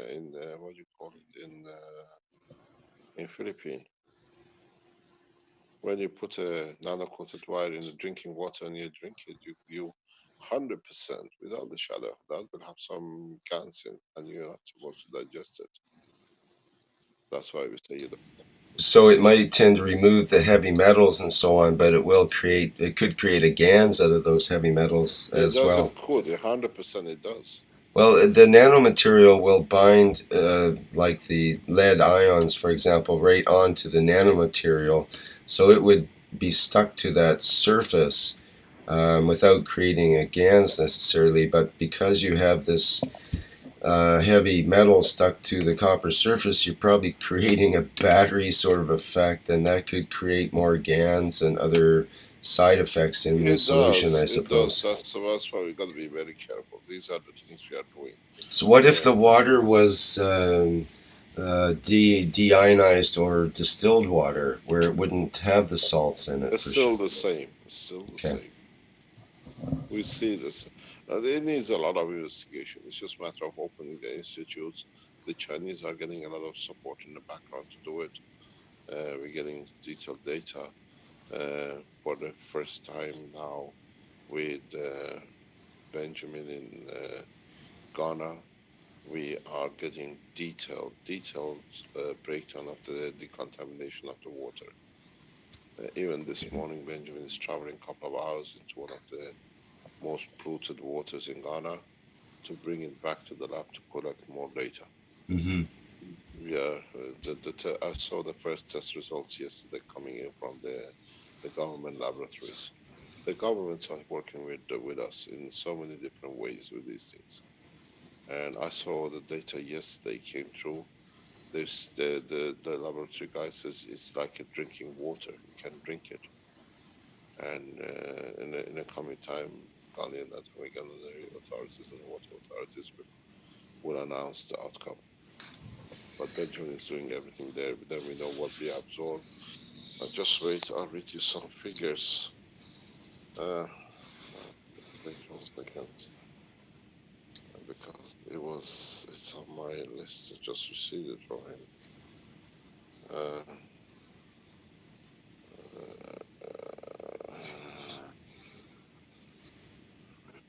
what do you call it, in Philippines. When you put a nano-coated wire in the drinking water and you drink it, you 100% without the shadow of doubt will have some GANs in, and you're not supposed to digest it. That's why we say you don't. So it might tend to remove the heavy metals and so on, but it could create a GANs out of those heavy metals as well. It could, 100% it does. Well, the nanomaterial will bind, like the lead ions, for example, right onto the nanomaterial. So it would be stuck to that surface without creating a GANs necessarily. But because you have this heavy metal stuck to the copper surface, you're probably creating a battery sort of effect, and that could create more GANs and other side effects in the solution, I suppose. That's why we got to be very careful. These are the things we are doing. So what if the water was deionized or distilled water, where it wouldn't have the salts in it? It's still the same. It's still the same. We see this. It needs a lot of investigation. It's just a matter of opening the institutes the Chinese are getting a lot of support in the background to do it. We're getting detailed data for the first time now with Benjamin in Ghana. We are getting detailed breakdown of the decontamination of the water. Even this morning, Benjamin is traveling a couple of hours into one of the most polluted waters in Ghana to bring it back to the lab to collect more data. Mm-hmm. We are, I saw the first test results yesterday coming in from the government laboratories. The governments are working with us in so many different ways with these things. And I saw the data yesterday came through. There's the laboratory guy says it's like a drinking water. You can drink it. And in the coming time, Ghanaian Atomic Energy authorities and water authorities will announce the outcome. But Benjamin is doing everything there. Then we know what we absorb. Just wait, I'll read you some figures. Wait 1 second. Because it's on my list. I just received it from him. Let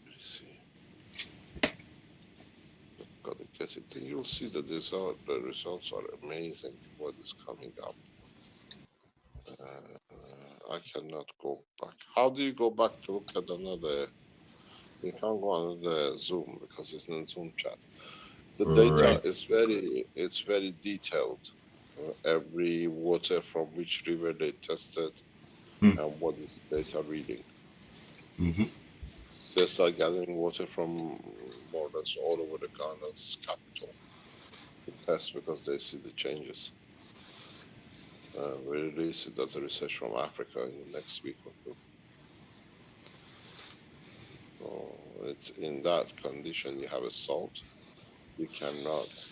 me see. Gotta get it. You'll see the results are amazing. What is coming up? I cannot go back. How do you go back to look at another? You can't go on the Zoom because it's in Zoom chat. The data is very detailed. Every water from which river they tested and what is the data reading. Mm-hmm. They start gathering water from more or less all over the Ghana's capital to test because they see the changes. We release it as a research from Africa in the next week or two. So it's in that condition. You have a salt. You cannot.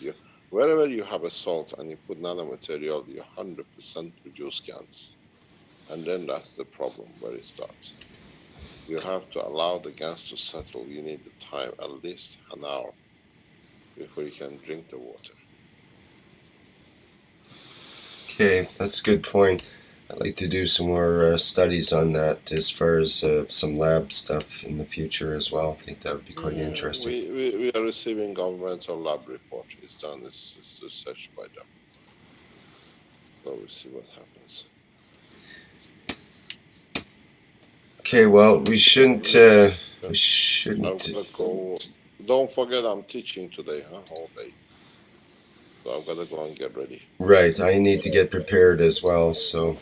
Wherever you have a salt and you put nanomaterial, you 100% produce GANs. And then that's the problem where it starts. You have to allow the GANs to settle. You need the time, at least an hour, before you can drink the water. Okay, that's a good point. I'd like to do some more studies on that as far as some lab stuff in the future as well. I think that would be quite interesting. We are receiving governmental lab report. It's done. It's researched by them. So we'll see what happens. Okay, well, we shouldn't. Go. Don't forget, I'm teaching today, all day. So I've got to go and get ready. Right, I need to get prepared as well. So.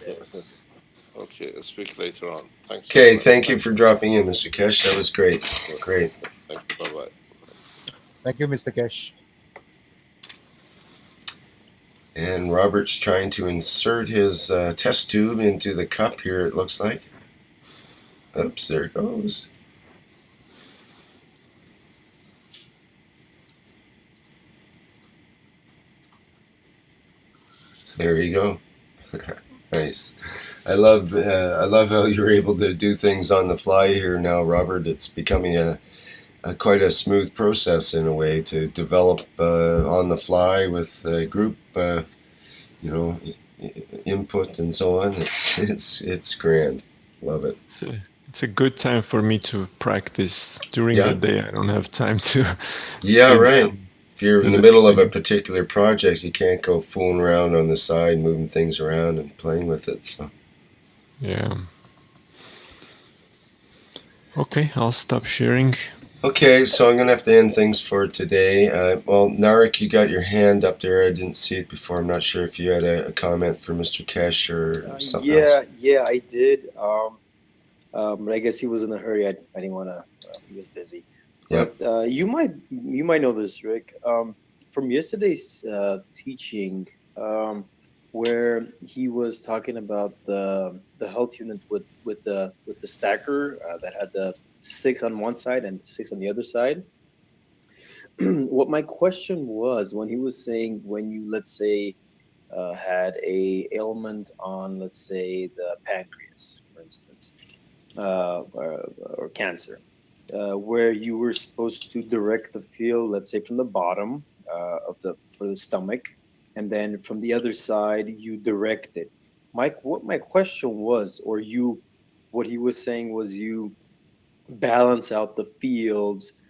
Okay, I'll speak later on. Thanks. Okay, thank you for dropping in, Mr. Keshe. That was great. Great. Thank you. Bye-bye. Thank you, Mr. Keshe. And Robert's trying to insert his test tube into the cup here, it looks like. Oops, there it goes. There you go. Nice. I love how you're able to do things on the fly here now, Robert. It's becoming a quite a smooth process in a way to develop on the fly with group, input and so on. It's grand. Love it. It's a good time for me to practice. During the day, I don't have time to. Yeah, right. If you're in the middle of a particular project, you can't go fooling around on the side, moving things around and playing with it. So. Yeah. Okay, I'll stop sharing. Okay, so I'm going to have to end things for today. Well, Narek, you got your hand up there. I didn't see it before. I'm not sure if you had a comment for Mr. Keshe or something else. Yeah, I did. But I guess he was in a hurry. I didn't want to. He was busy. Yep. But you might know this, Rick, from yesterday's teaching, where he was talking about the health unit with the stacker that had the 6 on one side and 6 on the other side. What my question was, when he was saying, when you, let's say, had a ailment on, let's say, the pancreas, for instance, or cancer, where you were supposed to direct the field, let's say, from the bottom of the for the stomach, and then from the other side you direct it. What my question was, or what he was saying was you balance out the fields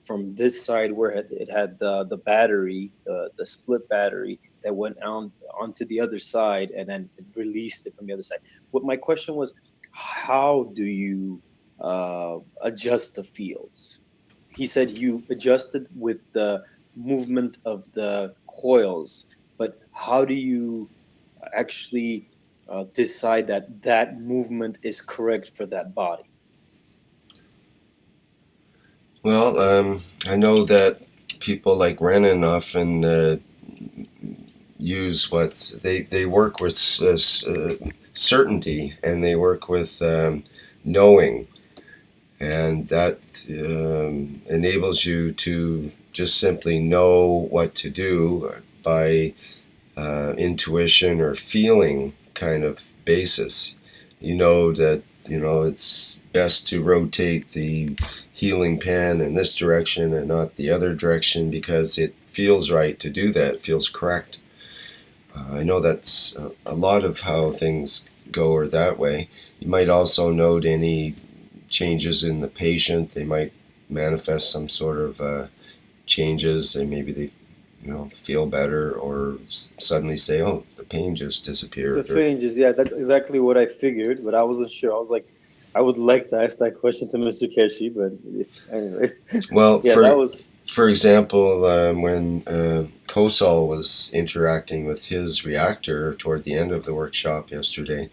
from this side where it had the battery, the split battery that went on onto the other side, and then it released it from the other side. What my question was, how do you adjust the fields? He said you adjusted with the movement of the coils, but how do you actually decide that that movement is correct for that body? Well, I know that people like Renan often use they work with certainty, and they work with knowing, and that enables you to just simply know what to do by intuition or feeling kind of basis. You know that it's best to rotate the healing pan in this direction and not the other direction because it feels right to do that. It feels correct. I know that's a lot of how things go are that way. You might also note any changes in the patient. They might manifest some sort of changes, and maybe they feel better, or suddenly say, oh, the pain just disappeared. The pain just, yeah, that's exactly what I figured, but I wasn't sure. I was like, I would like to ask that question to Mr. Keshe, but anyway. Well, yeah, for example, when Kosal was interacting with his reactor toward the end of the workshop yesterday,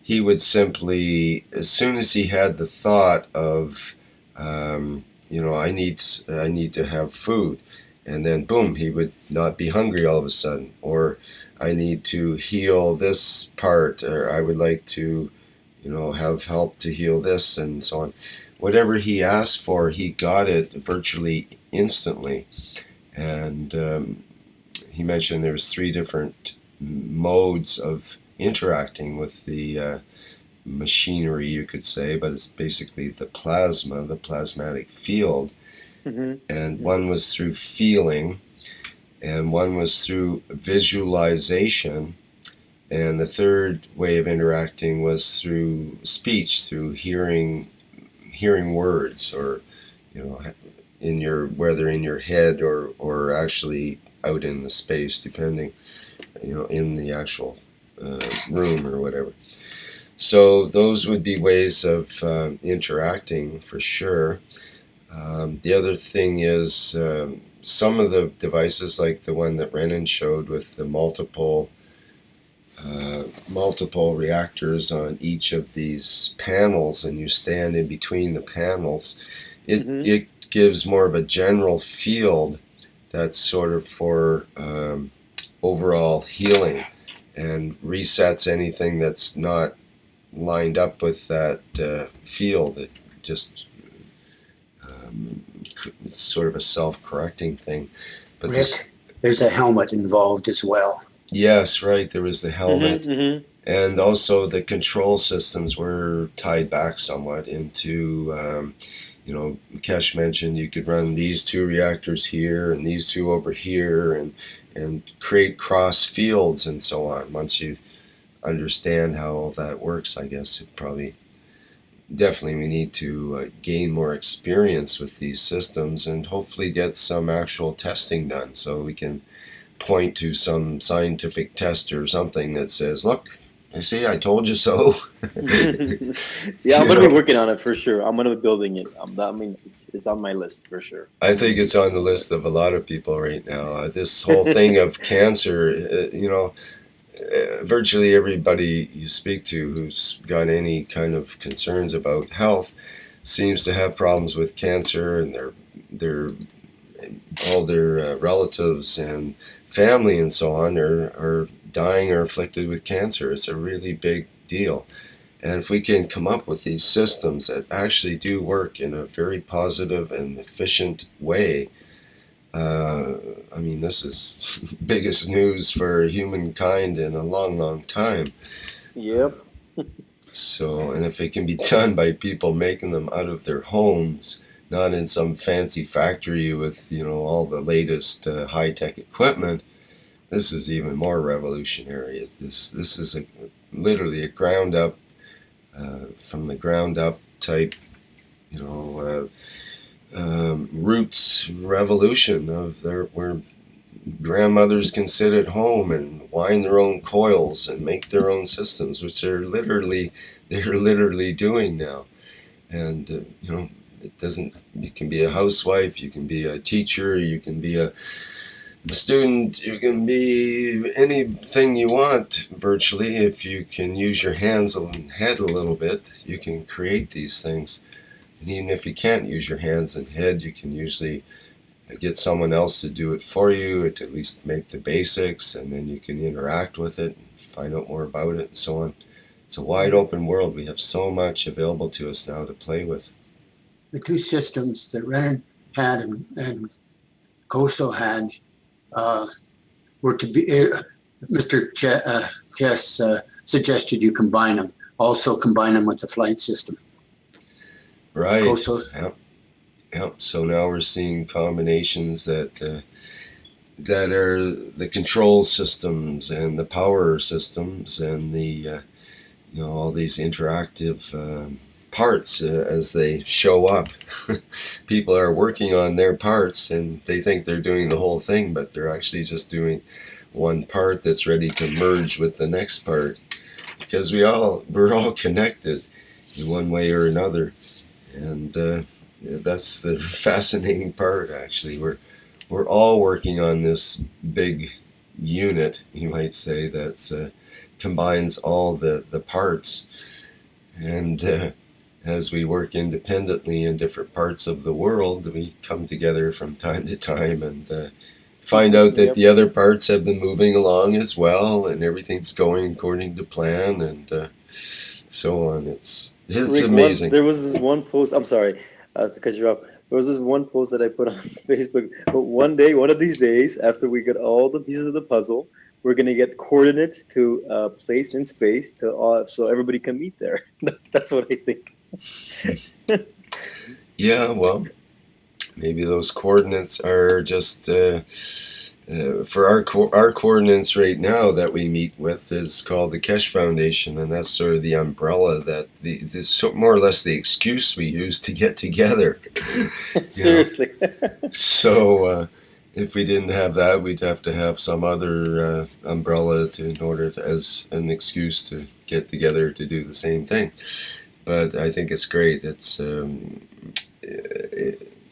he would simply, as soon as he had the thought of, I need to have food, and then boom, he would not be hungry all of a sudden, or I need to heal this part, or I would like to, have help to heal this, and so on. Whatever he asked for, he got it virtually instantly. And he mentioned there's 3 different modes of interacting with the machinery, you could say, but it's basically the plasma, the plasmatic field. Mm-hmm. And one was through feeling, and one was through visualization, and the third way of interacting was through speech, through hearing words, or whether in your head or actually out in the space, depending, in the actual room or whatever. So those would be ways of interacting for sure. The other thing is some of the devices, like the one that Renan showed with the multiple reactors on each of these panels, and you stand in between the panels, it gives more of a general field that's sort of for overall healing, and resets anything that's not lined up with that field. It just it's sort of a self-correcting thing. But Rick, there's a helmet involved as well. Yes, right. There was the helmet. Mm-hmm. And also the control systems were tied back somewhat into, Keshe mentioned you could run these 2 reactors here and these 2 over here, and create cross fields and so on. Once you understand how all that works, I guess definitely we need to gain more experience with these systems, and hopefully get some actual testing done so we can point to some scientific test or something that says, look, you see, I told you so. Yeah, I'm going to be working on it for sure. I'm going to be building it. It's on my list for sure. I think it's on the list of a lot of people right now. This whole thing of cancer, virtually everybody you speak to who's got any kind of concerns about health seems to have problems with cancer, and all their relatives and family and so on are dying or afflicted with cancer. It's a really big deal. And if we can come up with these systems that actually do work in a very positive and efficient way, this is biggest news for humankind in a long, long time. Yep. So, and if it can be done by people making them out of their homes not in some fancy factory with, you know, all the latest high-tech equipment. This is even more revolutionary. This is literally a ground up, from the ground up type, you know, roots revolution of where grandmothers can sit at home and wind their own coils and make their own systems, which they're literally doing now. And you know, it doesn't. You can be a housewife, you can be a teacher, you can be a student, you can be anything you want virtually. If you can use your hands and head a little bit, you can create these things. And even if you can't use your hands and head, you can usually get someone else to do it for you, to at least make the basics, and then you can interact with it and find out more about it and so on. It's a wide open world. We have so much available to us now to play with. The two systems that Renan had and Koso had were to be, Mr. Kes suggested you combine them, also combine them with the flight system. Right. Koso. Yep. So now we're seeing combinations that are the control systems and the power systems and the you know, all these interactive parts as they show up. People are working on their parts and they think they're doing the whole thing, but they're actually just doing one part that's ready to merge with the next part, because we're all connected in one way or another. And that's the fascinating part. Actually, we're all working on this big unit, you might say, that's combines all the parts. And as we work independently in different parts of the world, we come together from time to time and find out that the other parts have been moving along as well, and everything's going according to plan, and so on. It's Rick, amazing. There was this one post. I'm sorry to cut you off. There was this one post that I put on Facebook. But one of these days, after we get all the pieces of the puzzle, we're gonna get coordinates to a place in space so everybody can meet there. That's what I think. Yeah, well, maybe those coordinates are just for our coordinates right now that we meet with is called the Keshe Foundation, and that's sort of the umbrella that more or less the excuse we use to get together. Seriously. So if we didn't have that, we'd have to have some other umbrella as an excuse to get together to do the same thing. But I think it's great. It's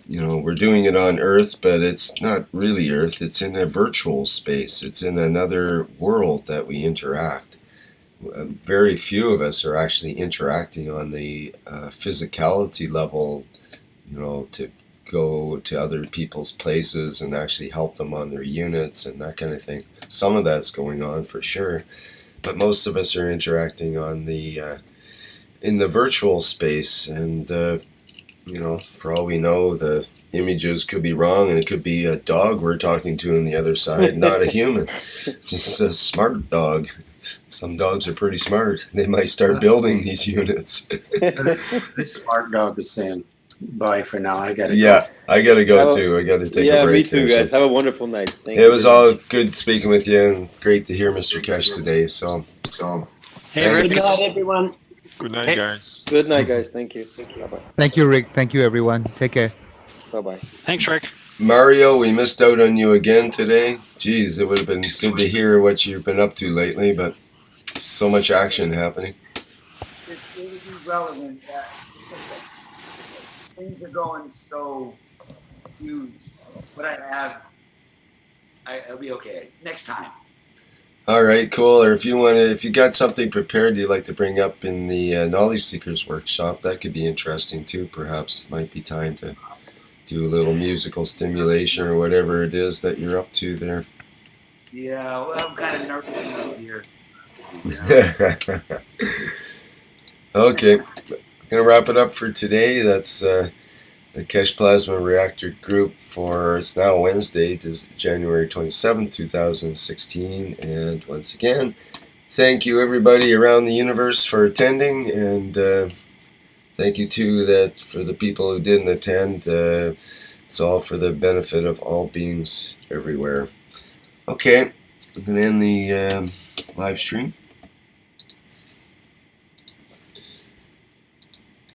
you know, we're doing it on Earth, but it's not really Earth. It's in a virtual space. It's in another world that we interact. Very few of us are actually interacting on the physicality level, you know, to go to other people's places and actually help them on their units and that kind of thing. Some of that's going on for sure, but most of us are interacting on the in the virtual space, and you know, for all we know, the images could be wrong, and it could be a dog we're talking to on the other side, not a human. Just a smart dog. Some dogs are pretty smart. They might start building these units. This smart dog is saying bye for now. I gotta go. I gotta go too. I gotta take a break. Yeah, me too, guys. Have a wonderful night. Thank you. It was all good speaking with you, and great to hear Mr. Keshe today. So Hey, good night, everyone. Good night, guys. Good night, guys. Thank you. Bye-bye. Thank you, Rick. Thank you, everyone. Take care. Bye-bye. Thanks, Rick. Mario, we missed out on you again today. Geez, it would have been good to hear what you've been up to lately, but so much action happening. It would be relevant. Things are going so huge. But I'll be okay next time. All right, cool. Or if you got something prepared you'd like to bring up in the Knowledge Seekers workshop, that could be interesting too. Perhaps might be time to do a little musical stimulation or whatever it is that you're up to there. Yeah, well, I'm kind of nervous out here. Okay, gonna wrap it up for today. That's the Keshe Plasma Reactor group for, it's now Wednesday, January 27th, 2016. And once again, thank you everybody around the universe for attending, and thank you too that for the people who didn't attend. It's all for the benefit of all beings everywhere. Okay, I'm going to end the live stream.